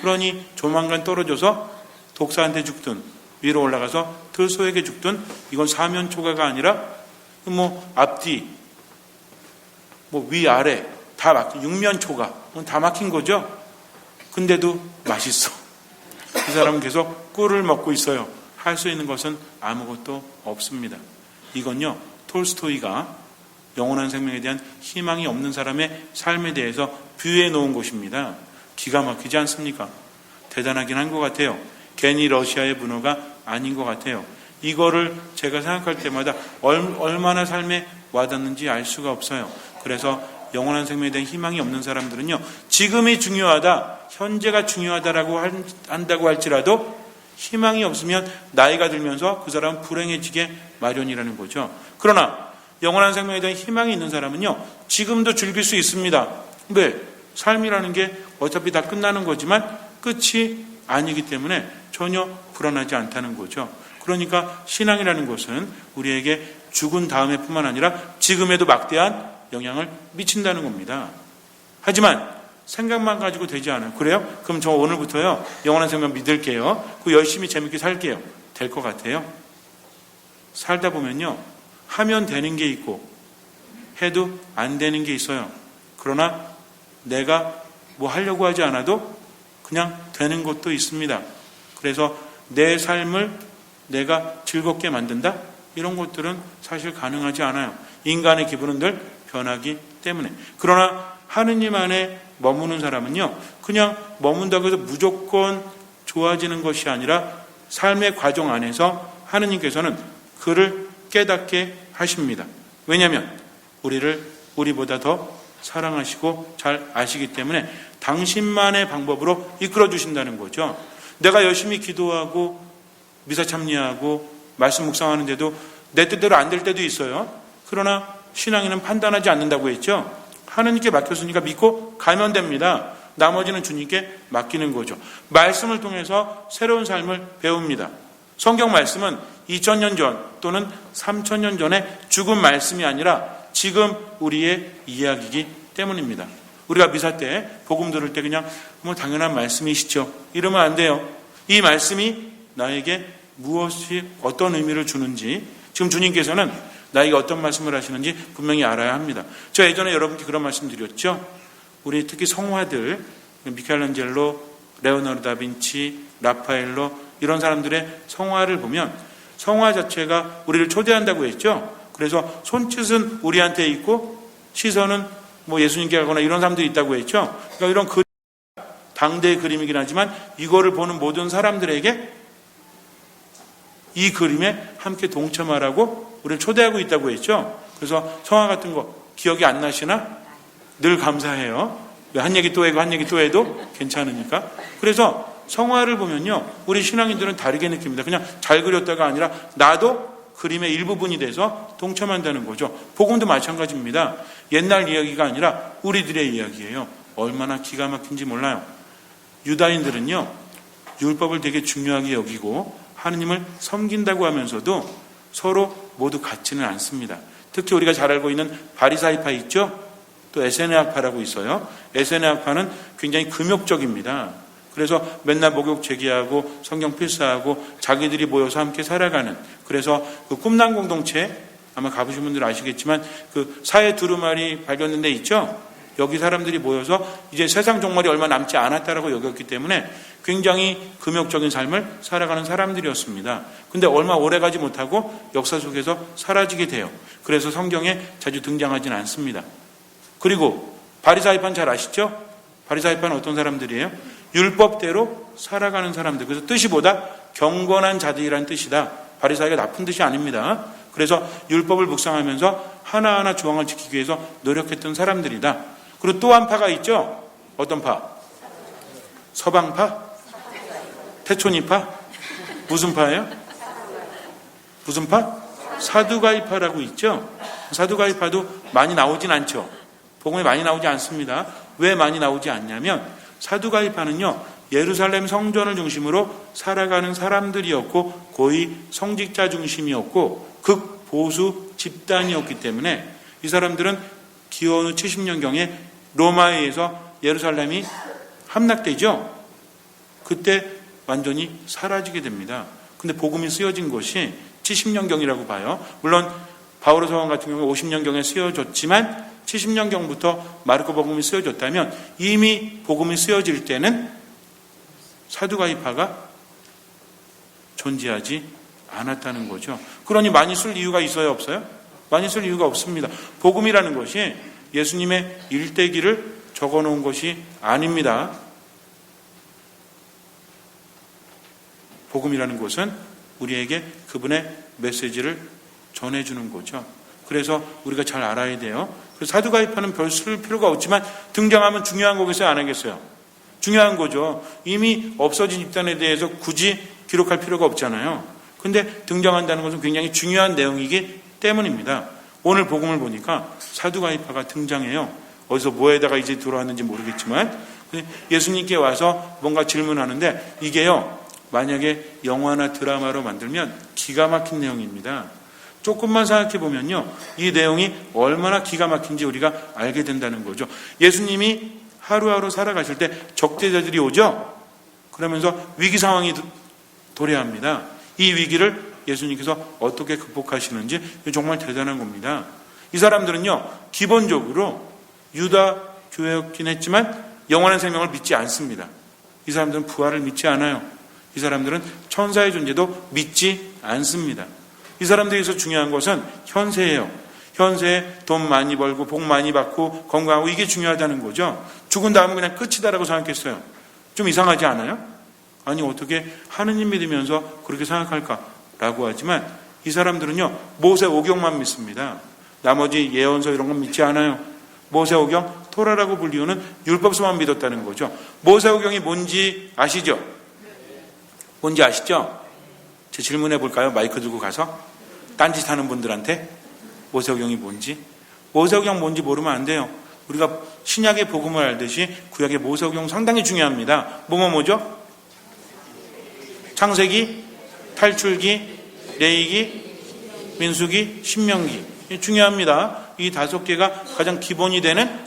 B: 그러니 조만간 떨어져서 독사한테 죽든 위로 올라가서 들소에게 죽든 이건 사면초가가 아니라 뭐 앞뒤 뭐 위아래 다 막힌 육면초가 다 막힌 거죠. 근데도 맛있어. 이 사람은 계속 꿀을 먹고 있어요. 할 수 있는 것은 아무것도 없습니다. 이건요 톨스토이가 영원한 생명에 대한 희망이 없는 사람의 삶에 대해서 비유해 놓은 것입니다. 기가 막히지 않습니까? 대단하긴 한 것 같아요. 괜히 러시아의 문화가 아닌 것 같아요. 이거를 제가 생각할 때마다 얼마나 삶에 와닿는지 알 수가 없어요. 그래서 영원한 생명에 대한 희망이 없는 사람들은요, 지금이 중요하다, 현재가 중요하다라고 한다고 할지라도 희망이 없으면 나이가 들면서 그 사람은 불행해지게 마련이라는 거죠. 그러나 영원한 생명에 대한 희망이 있는 사람은요, 지금도 즐길 수 있습니다. 왜? 삶이라는 게 어차피 다 끝나는 거지만 끝이 아니기 때문에 전혀 불안하지 않다는 거죠. 그러니까 신앙이라는 것은 우리에게 죽은 다음에 뿐만 아니라 지금에도 막대한 영향을 미친다는 겁니다. 하지만 생각만 가지고 되지 않아요. 그래요? 그럼 저 오늘부터요 영원한 생명 믿을게요. 그 열심히 재밌게 살게요. 될 것 같아요? 살다 보면요 하면 되는 게 있고 해도 안 되는 게 있어요. 그러나 내가 뭐 하려고 하지 않아도 그냥 되는 것도 있습니다. 그래서 내 삶을 내가 즐겁게 만든다? 이런 것들은 사실 가능하지 않아요. 인간의 기분은 늘 변하기 때문에. 그러나 하느님 안에 머무는 사람은요, 그냥 머문다고 해서 무조건 좋아지는 것이 아니라 삶의 과정 안에서 하느님께서는 그를 깨닫게 하십니다. 왜냐하면 우리를 우리보다 더 사랑하시고 잘 아시기 때문에 당신만의 방법으로 이끌어 주신다는 거죠. 내가 열심히 기도하고 미사 참여하고 말씀 묵상하는데도 내 뜻대로 안 될 때도 있어요. 그러나 신앙인은 판단하지 않는다고 했죠. 하느님께 맡겼으니까 믿고 가면 됩니다. 나머지는 주님께 맡기는 거죠. 말씀을 통해서 새로운 삶을 배웁니다. 성경 말씀은 2000년 전 또는 3000년 전에 죽은 말씀이 아니라 지금 우리의 이야기이기 때문입니다. 우리가 미사 때 복음 들을 때 그냥 뭐 당연한 말씀이시죠, 이러면 안 돼요. 이 말씀이 나에게 무엇이 어떤 의미를 주는지, 지금 주님께서는 나에게 어떤 말씀을 하시는지 분명히 알아야 합니다. 저 예전에 여러분께 그런 말씀 드렸죠. 우리 특히 성화들, 미켈란젤로, 레오나르도 다빈치, 라파엘로 이런 사람들의 성화를 보면 성화 자체가 우리를 초대한다고 했죠. 그래서 손짓은 우리한테 있고 시선은 뭐 예수님께 가거나 이런 사람들이 있다고 했죠. 그러니까 이런 그림, 당대의 그림이긴 하지만 이거를 보는 모든 사람들에게 이 그림에 함께 동참하라고 우리를 초대하고 있다고 했죠. 그래서 성화 같은 거 기억이 안 나시나? 늘 감사해요. 한 얘기 또 해고 한 얘기 또 해도 괜찮으니까. 그래서 성화를 보면요, 우리 신앙인들은 다르게 느낍니다. 그냥 잘 그렸다가 아니라 나도 그림의 일부분이 돼서 동참한다는 거죠. 복음도 마찬가지입니다. 옛날 이야기가 아니라 우리들의 이야기예요. 얼마나 기가 막힌지 몰라요. 유다인들은요, 율법을 되게 중요하게 여기고 하느님을 섬긴다고 하면서도 서로 모두 같지는 않습니다. 특히 우리가 잘 알고 있는 바리사이파 있죠? 또 에세네학파라고 있어요. 에세네학파는 굉장히 금욕적입니다. 그래서 맨날 목욕 제기하고 성경 필사하고 자기들이 모여서 함께 살아가는, 그래서 그 꿈난 공동체 아마 가보신 분들 아시겠지만 그 사해 두루마리 발견된 데 있죠? 여기 사람들이 모여서 이제 세상 종말이 얼마 남지 않았다라고 여겼기 때문에 굉장히 금욕적인 삶을 살아가는 사람들이었습니다. 근데 얼마 오래 가지 못하고 역사 속에서 사라지게 돼요. 그래서 성경에 자주 등장하지는 않습니다. 그리고 바리사이파는 잘 아시죠? 바리사이파는 어떤 사람들이에요? 율법대로 살아가는 사람들. 그래서 뜻이 보다 경건한 자들이라는 뜻이다. 바리사이가 나쁜 뜻이 아닙니다. 그래서 율법을 묵상하면서 하나하나 조항을 지키기 위해서 노력했던 사람들이다. 그리고 또 한 파가 있죠. 어떤 파? 서방파? 태초니파? 무슨 파예요? 무슨 파? 사두가이파라고 있죠. 사두가이파도 많이 나오진 않죠. 복음에 많이 나오지 않습니다. 왜 많이 나오지 않냐면 사두가이파는요, 예루살렘 성전을 중심으로 살아가는 사람들이었고 거의 성직자 중심이었고 극보수 집단이었기 때문에 이 사람들은 기원 후 70년경에 로마에 의해서 예루살렘이 함락되죠. 그때 완전히 사라지게 됩니다. 근데 복음이 쓰여진 것이 70년경이라고 봐요. 물론 바오로 서원 같은 경우는 50년경에 쓰여졌지만 70년경부터 마르코 복음이 쓰여졌다면 이미 복음이 쓰여질 때는 사두가이파가 존재하지 않았다는 거죠. 그러니 많이 쓸 이유가 있어요, 없어요? 많이 쓸 이유가 없습니다. 복음이라는 것이 예수님의 일대기를 적어놓은 것이 아닙니다. 복음이라는 것은 우리에게 그분의 메시지를 전해주는 거죠. 그래서 우리가 잘 알아야 돼요. 그래서 사두가이파는 별 쓸 필요가 없지만 등장하면 중요한 거겠어요, 안 하겠어요? 중요한 거죠. 이미 없어진 집단에 대해서 굳이 기록할 필요가 없잖아요. 근데 등장한다는 것은 굉장히 중요한 내용이기 때문입니다. 오늘 복음을 보니까 사두가이파가 등장해요. 어디서 뭐에다가 이제 들어왔는지 모르겠지만 예수님께 와서 뭔가 질문하는데 이게요, 만약에 영화나 드라마로 만들면 기가 막힌 내용입니다. 조금만 생각해 보면요, 이 내용이 얼마나 기가 막힌지 우리가 알게 된다는 거죠. 예수님이 하루하루 살아가실 때 적대자들이 오죠. 그러면서 위기 상황이 도래합니다. 이 위기를 예수님께서 어떻게 극복하시는지 정말 대단한 겁니다. 이 사람들은요, 기본적으로 유다 교회였긴 했지만 영원한 생명을 믿지 않습니다. 이 사람들은 부활을 믿지 않아요. 이 사람들은 천사의 존재도 믿지 않습니다. 이 사람들에서 중요한 것은 현세예요. 현세에 돈 많이 벌고 복 많이 받고 건강하고 이게 중요하다는 거죠. 죽은 다음은 그냥 끝이다라고 생각했어요. 좀 이상하지 않아요? 아니 어떻게 하느님 믿으면서 그렇게 생각할까라고 하지만 이 사람들은요, 모세오경만 믿습니다. 나머지 예언서 이런 건 믿지 않아요. 모세오경, 토라라고 불리우는 율법서만 믿었다는 거죠. 모세오경이 뭔지 아시죠? 뭔지 아시죠? 제 질문해 볼까요? 마이크 들고 가서 딴짓 하는 분들한테 모세오경이 뭔지. 모세오경 뭔지 모르면 안 돼요. 우리가 신약의 복음을 알듯이 구약의 모세오경 상당히 중요합니다. 뭐죠? 창세기, 탈출기, 레위기, 민수기, 신명기. 중요합니다. 이 5개가 가장 기본이 되는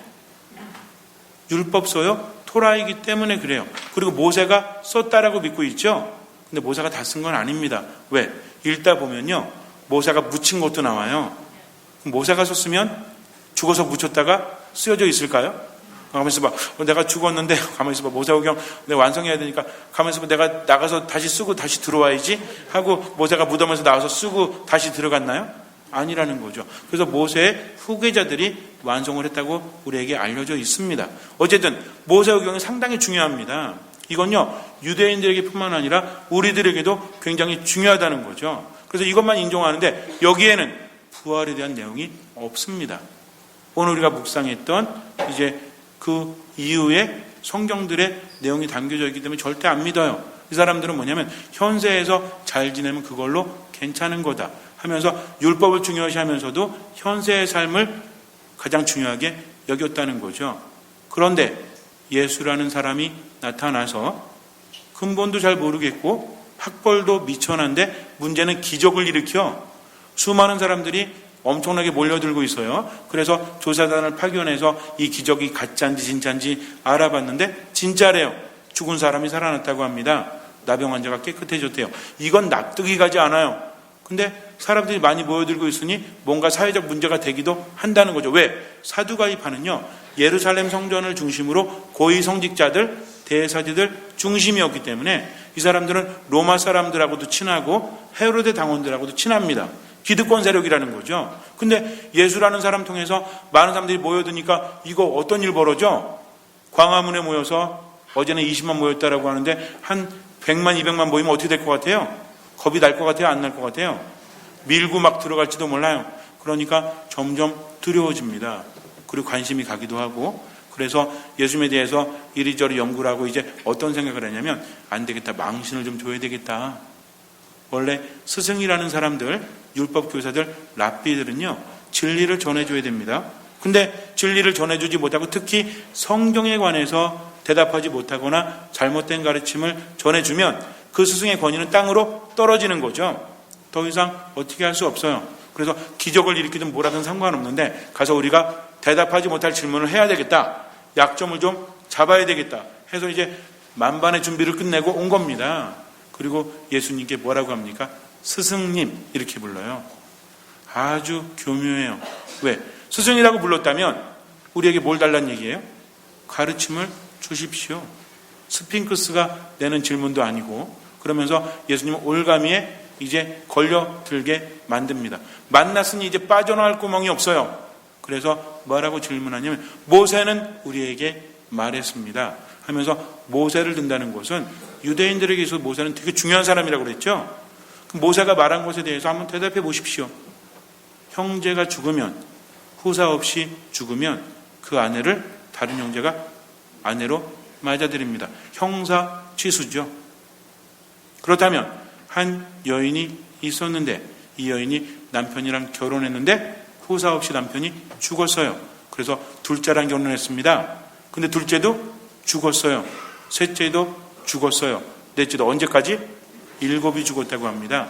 B: 율법서요, 토라이기 때문에 그래요. 그리고 모세가 썼다라고 믿고 있죠. 근데 모세가 다 쓴 건 아닙니다. 왜? 읽다 보면요, 모세가 묻힌 것도 나와요. 모세가 썼으면 죽어서 묻혔다가 쓰여져 있을까요? 가만히 있어봐. 내가 죽었는데 가만히 있어봐. 모세오경 내가 완성해야 되니까 가만히 있어봐. 내가 나가서 다시 쓰고 다시 들어와야지 하고 모세가 무덤에서 나와서 쓰고 다시 들어갔나요? 아니라는 거죠. 그래서 모세의 후계자들이 완성을 했다고 우리에게 알려져 있습니다. 어쨌든 모세오경이 상당히 중요합니다. 이건요, 유대인들에게 뿐만 아니라 우리들에게도 굉장히 중요하다는 거죠. 그래서 이것만 인정하는데 여기에는 부활에 대한 내용이 없습니다. 오늘 우리가 묵상했던 이제 그 이후에 성경들의 내용이 담겨져 있기 때문에 절대 안 믿어요. 이 사람들은 뭐냐면 현세에서 잘 지내면 그걸로 괜찮은 거다 하면서 율법을 중요시 하면서도 현세의 삶을 가장 중요하게 여겼다는 거죠. 그런데 예수라는 사람이 나타나서 근본도 잘 모르겠고 학벌도 미천한데 문제는 기적을 일으켜 수많은 사람들이 엄청나게 몰려들고 있어요. 그래서 조사단을 파견해서 이 기적이 가짜인지 진짜인지 알아봤는데 진짜래요. 죽은 사람이 살아났다고 합니다. 나병 환자가 깨끗해졌대요. 이건 납득이 가지 않아요. 근데 사람들이 많이 모여들고 있으니 뭔가 사회적 문제가 되기도 한다는 거죠. 왜? 사두가이파는요, 예루살렘 성전을 중심으로 고위 성직자들, 대사지들 중심이었기 때문에 이 사람들은 로마 사람들하고도 친하고 헤로데 당원들하고도 친합니다. 기득권 세력이라는 거죠. 근데 예수라는 사람 통해서 많은 사람들이 모여드니까 이거 어떤 일 벌어져? 광화문에 모여서 어제는 20만 모였다라고 하는데 한 100만, 200만 모이면 어떻게 될 것 같아요? 겁이 날 것 같아요? 안 날 것 같아요? 밀고 막 들어갈지도 몰라요. 그러니까 점점 두려워집니다. 그리고 관심이 가기도 하고, 그래서 예수님에 대해서 이리저리 연구를 하고 이제 어떤 생각을 하냐면, 안 되겠다, 망신을 좀 줘야 되겠다. 원래 스승이라는 사람들, 율법 교사들, 랍비들은요, 진리를 전해줘야 됩니다. 근데 진리를 전해주지 못하고 특히 성경에 관해서 대답하지 못하거나 잘못된 가르침을 전해주면 그 스승의 권위는 땅으로 떨어지는 거죠. 더 이상 어떻게 할 수 없어요. 그래서 기적을 일으키든 뭐라든 상관없는데 가서 우리가 대답하지 못할 질문을 해야 되겠다. 약점을 좀 잡아야 되겠다. 해서 이제 만반의 준비를 끝내고 온 겁니다. 그리고 예수님께 뭐라고 합니까? 스승님 이렇게 불러요. 아주 교묘해요. 왜? 스승이라고 불렀다면 우리에게 뭘 달라는 얘기예요? 가르침을 주십시오. 스핑크스가 내는 질문도 아니고, 그러면서 예수님은 올가미에 이제 걸려들게 만듭니다. 만났으니 이제 빠져나갈 구멍이 없어요. 그래서 뭐라고 질문하냐면 모세는 우리에게 말했습니다 하면서 모세를 든다는 것은 유대인들에게 있어서 모세는 되게 중요한 사람이라고 그랬죠. 모세가 말한 것에 대해서 한번 대답해 보십시오. 형제가 죽으면, 후사 없이 죽으면 그 아내를 다른 형제가 아내로 맞아들입니다. 형사 취수죠. 그렇다면 한 여인이 있었는데 이 여인이 남편이랑 결혼했는데 후사 없이 남편이 죽었어요. 그래서 둘째랑 결혼했습니다. 근데 둘째도 죽었어요. 셋째도 죽었어요. 넷째도 언제까지? 7이 죽었다고 합니다.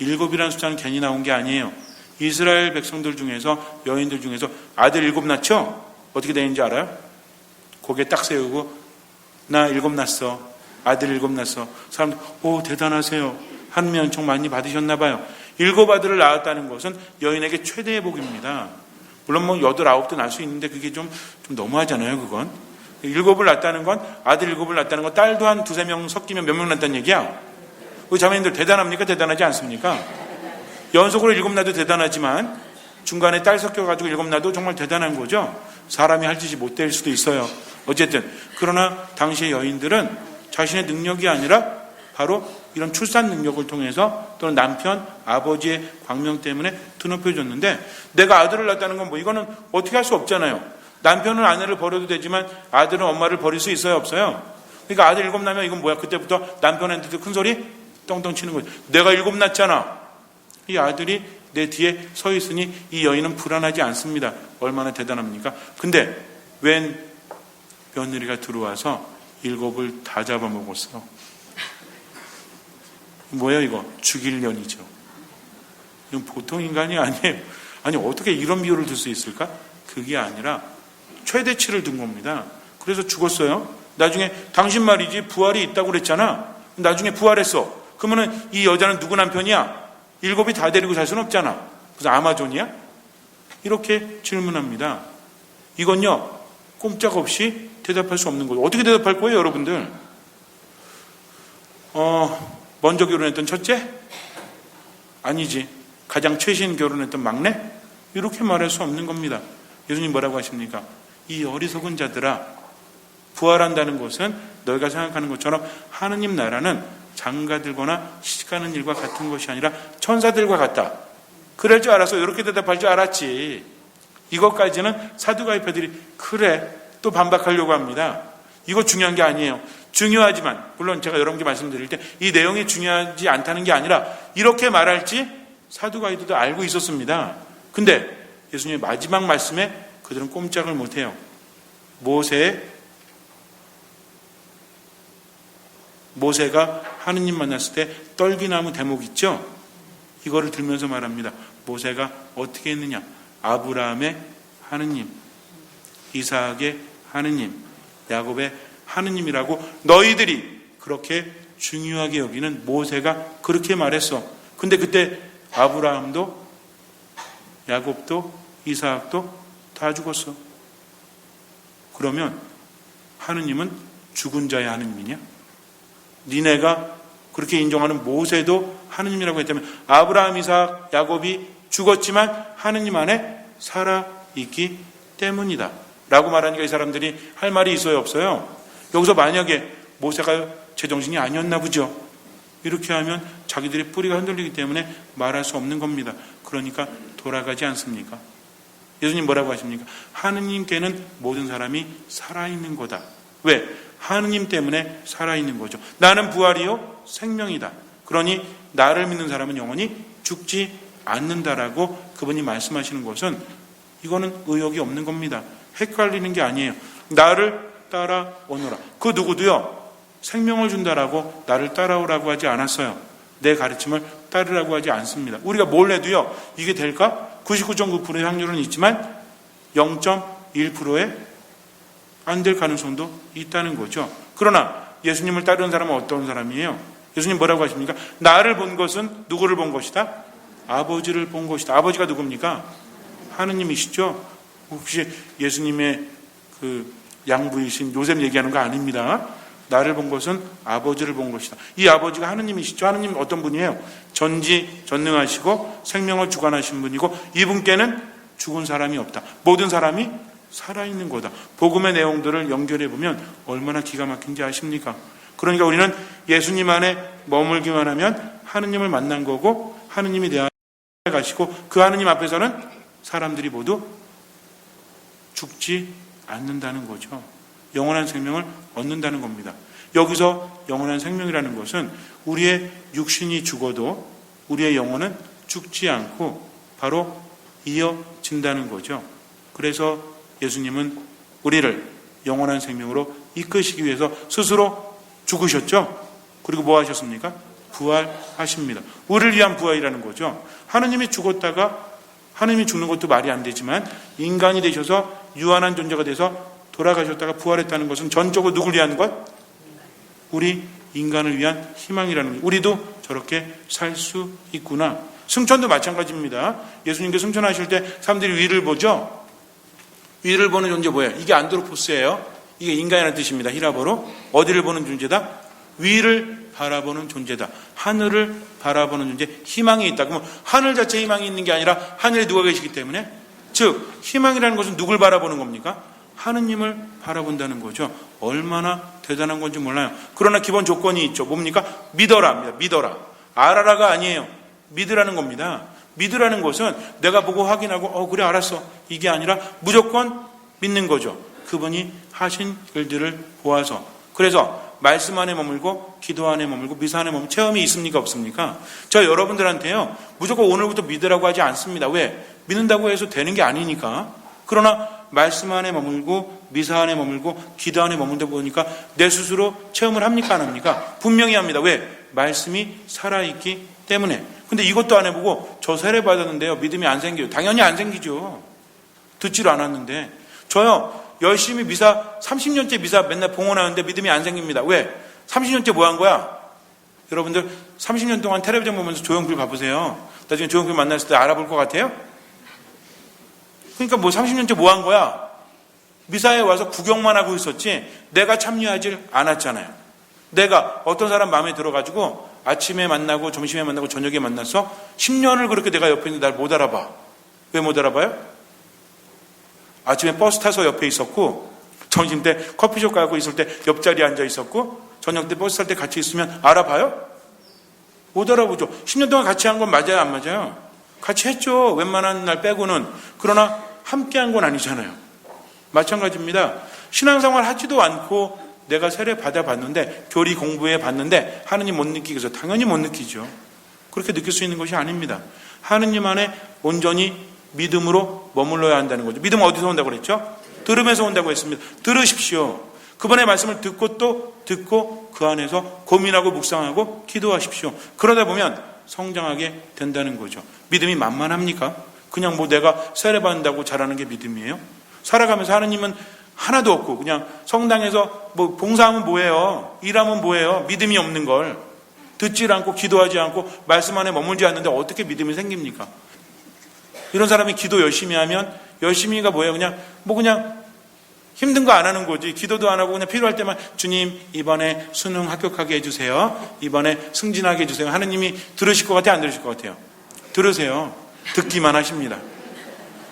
B: 7이라는 숫자는 괜히 나온 게 아니에요. 이스라엘 백성들 중에서, 여인들 중에서 아들 7 낳죠? 어떻게 되는지 알아요? 고개 딱 세우고 나 7 낳았어. 아들 7 낳았어. 사람들 오 대단하세요. 하느님 은총 많이 받으셨나 봐요. 7 아들을 낳았다는 것은 여인에게 최대의 복입니다. 물론 뭐 8, 9도 낳을 수 있는데 그게 좀 너무하잖아요. 그건 7을 낳았다는 건, 아들 7을 낳았다는 건 딸도 한 2, 3명 섞이면 몇 명 낳았다는 얘기야. 우리 자매님들 대단합니까? 대단하지 않습니까? 연속으로 7 낳아도 대단하지만 중간에 딸 섞여가지고 7 낳아도 정말 대단한 거죠. 사람이 할 짓이 못 될 수도 있어요. 어쨌든 그러나 당시의 여인들은 자신의 능력이 아니라 바로 이런 출산 능력을 통해서 또는 남편, 아버지의 광명 때문에 드높여줬는데, 내가 아들을 낳았다는 건 뭐 이거는 어떻게 할 수 없잖아요. 남편은 아내를 버려도 되지만 아들은 엄마를 버릴 수 있어요, 없어요? 그러니까 아들 7 낳으면 이건 뭐야? 그때부터 남편한테도 큰 소리 떵떵 치는 거예요. 내가 7 낳았잖아. 이 아들이 내 뒤에 서 있으니 이 여인은 불안하지 않습니다. 얼마나 대단합니까? 근데 웬 며느리가 들어와서 7을 다 잡아먹었어. 뭐야 이거? 죽일 년이죠. 이건 보통 인간이 아니에요. 아니 어떻게 이런 비유를 들 수 있을까? 그게 아니라 최대치를 든 겁니다. 그래서 죽었어요. 나중에 당신 말이지 부활이 있다고 그랬잖아. 나중에 부활했어. 그러면은 이 여자는 누구 남편이야? 7이 다 데리고 살 수는 없잖아. 그래서 아마존이야? 이렇게 질문합니다. 이건요 꼼짝없이 대답할 수 없는 거죠. 어떻게 대답할 거예요, 여러분들? 먼저 결혼했던 첫째? 아니지. 가장 최신 결혼했던 막내? 이렇게 말할 수 없는 겁니다. 예수님 뭐라고 하십니까? 이 어리석은 자들아, 부활한다는 것은 너희가 생각하는 것처럼 하느님 나라는 장가들거나 시집가는 일과 같은 것이 아니라 천사들과 같다. 그럴 줄 알아서 이렇게 대답할 줄 알았지. 이것까지는 사두가이파들이 그래 또 반박하려고 합니다. 이거 중요한 게 아니에요. 중요하지만, 물론 제가 여러분께 말씀드릴 때 이 내용이 중요하지 않다는 게 아니라 이렇게 말할지 사두가이들도 알고 있었습니다. 근데 예수님의 마지막 말씀에 그들은 꼼짝을 못해요. 모세가 하느님 만났을 때 떨기나무 대목 있죠? 이거를 들면서 말합니다. 모세가 어떻게 했느냐? 아브라함의 하느님, 이삭의 하느님, 야곱의 하느님이라고 너희들이 그렇게 중요하게 여기는 모세가 그렇게 말했어. 근데 그때 아브라함도 야곱도 이삭도 다 죽었어. 그러면 하느님은 죽은 자의 하느님이냐? 니네가 그렇게 인정하는 모세도 하느님이라고 했다면 아브라함, 이삭, 야곱이 죽었지만 하느님 안에 살아있기 때문이다 라고 말하니까 이 사람들이 할 말이 있어요, 없어요? 여기서 만약에 모세가 제정신이 아니었나 보죠. 이렇게 하면 자기들의 뿌리가 흔들리기 때문에 말할 수 없는 겁니다. 그러니까 돌아가지 않습니까? 예수님 뭐라고 하십니까? 하느님께는 모든 사람이 살아있는 거다. 왜? 하느님 때문에 살아있는 거죠. 나는 부활이요 생명이다. 그러니 나를 믿는 사람은 영원히 죽지 않는다라고 그분이 말씀하시는 것은 이거는 의욕이 없는 겁니다. 헷갈리는 게 아니에요. 나를 따라오너라. 그 누구도요 생명을 준다라고 나를 따라오라고 하지 않았어요. 내 가르침을 따르라고 하지 않습니다. 우리가 뭘 해도요 이게 될까? 99.9%의 확률은 있지만 0.1%의 안 될 가능성도 있다는 거죠. 그러나 예수님을 따르는 사람은 어떤 사람이에요? 예수님 뭐라고 하십니까? 나를 본 것은 누구를 본 것이다? 아버지를 본 것이다. 아버지가 누굽니까? 하느님이시죠. 혹시 예수님의 그 양부이신 요셉 얘기하는 거 아닙니다. 나를 본 것은 아버지를 본 것이다. 이 아버지가 하느님이시죠. 하느님은 어떤 분이에요? 전지전능하시고 생명을 주관하신 분이고 이분께는 죽은 사람이 없다. 모든 사람이 살아있는 거다. 복음의 내용들을 연결해 보면 얼마나 기가 막힌지 아십니까? 그러니까 우리는 예수님 안에 머물기만 하면 하느님을 만난 거고 하느님이 내 안에 가시고 그 하느님 앞에서는 사람들이 모두 죽지 않는다는 거죠. 영원한 생명을 얻는다는 겁니다. 여기서 영원한 생명이라는 것은 우리의 육신이 죽어도 우리의 영혼은 죽지 않고 바로 이어진다는 거죠. 그래서 예수님은 우리를 영원한 생명으로 이끄시기 위해서 스스로 죽으셨죠. 그리고 뭐 하셨습니까? 부활하십니다. 우리를 위한 부활이라는 거죠. 하느님이 죽었다가 하느님이 죽는 것도 말이 안 되지만 인간이 되셔서 유한한 존재가 돼서 돌아가셨다가 부활했다는 것은 전적으로 누굴 위한 것? 우리 인간을 위한 희망이라는 거예요. 우리도 저렇게 살 수 있구나. 승천도 마찬가지입니다. 예수님께 승천하실 때 사람들이 위를 보죠. 위를 보는 존재 뭐예요? 이게 안드로포스예요. 이게 인간이라는 뜻입니다. 히라보로. 어디를 보는 존재다? 위를 바라보는 존재다. 하늘을 바라보는 존재. 희망이 있다. 그러면 하늘 자체에 희망이 있는 게 아니라 하늘에 누가 계시기 때문에 즉 희망이라는 것은 누굴 바라보는 겁니까? 하느님을 바라본다는 거죠. 얼마나 대단한 건지 몰라요. 그러나 기본 조건이 있죠. 뭡니까? 믿어라입니다. 믿어라. 알아라가 아니에요. 믿으라는 겁니다. 믿으라는 것은 내가 보고 확인하고 그래 알았어. 이게 아니라 무조건 믿는 거죠. 그분이 하신 일들을 보아서. 그래서 말씀 안에 머물고 기도 안에 머물고 미사 안에 머물고 체험이 있습니까? 없습니까? 저 여러분들한테요. 무조건 오늘부터 믿으라고 하지 않습니다. 왜? 믿는다고 해서 되는 게 아니니까. 그러나 말씀 안에 머물고 미사 안에 머물고 기도 안에 머물다 보니까 내 스스로 체험을 합니까? 안 합니까? 분명히 합니다. 왜? 말씀이 살아있기 때문에. 근데 이것도 안 해보고 저 세례 받았는데요. 믿음이 안 생겨요. 당연히 안 생기죠. 듣지를 않았는데. 저요. 열심히 미사 30년째 미사 맨날 봉헌하는데 믿음이 안 생깁니다. 왜? 30년째 뭐 한 거야? 여러분들 30년 동안 텔레비전 보면서 조용필 봐보세요. 나중에 조용필 만났을 때 알아볼 것 같아요? 그러니까 뭐 30년째 뭐 한 거야? 미사에 와서 구경만 하고 있었지 내가 참여하지 않았잖아요. 내가 어떤 사람 마음에 들어가지고 아침에 만나고 점심에 만나고 저녁에 만나서 10년을 그렇게 내가 옆에 있는데 날 못 알아봐. 왜 못 알아봐요? 아침에 버스 타서 옆에 있었고 점심 때 커피숍 가고 있을 때 옆자리에 앉아 있었고 저녁 때 버스 탈 때 같이 있으면 알아봐요? 못 알아보죠. 10년 동안 같이 한 건 맞아요? 안 맞아요? 같이 했죠. 웬만한 날 빼고는. 그러나 함께 한 건 아니잖아요. 마찬가지입니다. 신앙생활 하지도 않고 내가 세례 받아봤는데 교리 공부해 봤는데 하느님 못 느끼겠어요? 당연히 못 느끼죠. 그렇게 느낄 수 있는 것이 아닙니다. 하느님 안에 온전히 믿음으로 머물러야 한다는 거죠. 믿음은 어디서 온다고 그랬죠? 들으면서 온다고 했습니다. 들으십시오. 그분의 말씀을 듣고 또 듣고 그 안에서 고민하고 묵상하고 기도하십시오. 그러다 보면 성장하게 된다는 거죠. 믿음이 만만합니까? 그냥 뭐 내가 세례 받는다고 잘하는 게 믿음이에요? 살아가면서 하느님은 하나도 없고 그냥 성당에서 뭐 봉사하면 뭐예요? 일하면 뭐예요? 믿음이 없는 걸 듣지 않고 기도하지 않고 말씀 안에 머물지 않는데 어떻게 믿음이 생깁니까? 이런 사람이 기도 열심히 하면 열심히가 뭐예요? 그냥 힘든 거 안 하는 거지. 기도도 안 하고 그냥 필요할 때만 주님 이번에 수능 합격하게 해주세요. 이번에 승진하게 해주세요. 하느님이 들으실 것 같아요? 안 들으실 것 같아요? 들으세요. 듣기만 하십니다.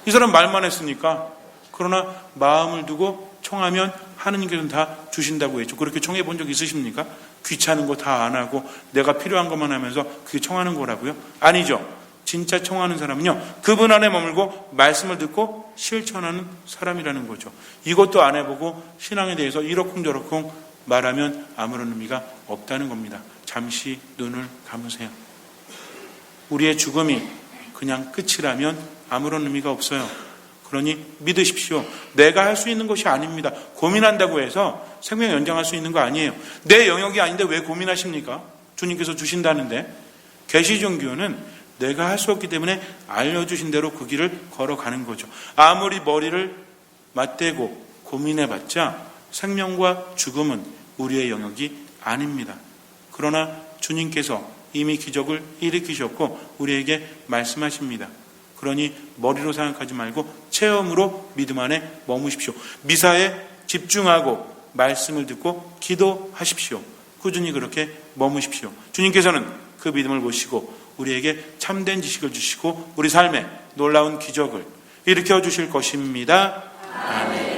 B: 이 사람 말만 했으니까. 그러나 마음을 두고 청하면 하느님께서는 다 주신다고 했죠. 그렇게 청해 본 적 있으십니까? 귀찮은 거 다 안 하고 내가 필요한 것만 하면서 그게 청하는 거라고요? 아니죠. 진짜 청하는 사람은요, 그분 안에 머물고 말씀을 듣고 실천하는 사람이라는 거죠. 이것도 안 해보고 신앙에 대해서 이러쿵저러쿵 말하면 아무런 의미가 없다는 겁니다. 잠시 눈을 감으세요. 우리의 죽음이 그냥 끝이라면 아무런 의미가 없어요. 그러니 믿으십시오. 내가 할 수 있는 것이 아닙니다. 고민한다고 해서 생명 연장할 수 있는 거 아니에요. 내 영역이 아닌데 왜 고민하십니까? 주님께서 주신다는데. 계시종교는 내가 할 수 없기 때문에 알려주신 대로 그 길을 걸어가는 거죠. 아무리 머리를 맞대고 고민해봤자 생명과 죽음은 우리의 영역이 아닙니다. 그러나 주님께서 이미 기적을 일으키셨고 우리에게 말씀하십니다. 그러니 머리로 생각하지 말고 체험으로 믿음 안에 머무십시오. 미사에 집중하고 말씀을 듣고 기도하십시오. 꾸준히 그렇게 머무십시오. 주님께서는 그 믿음을 보시고 우리에게 참된 지식을 주시고 우리 삶에 놀라운 기적을 일으켜 주실 것입니다. 아멘.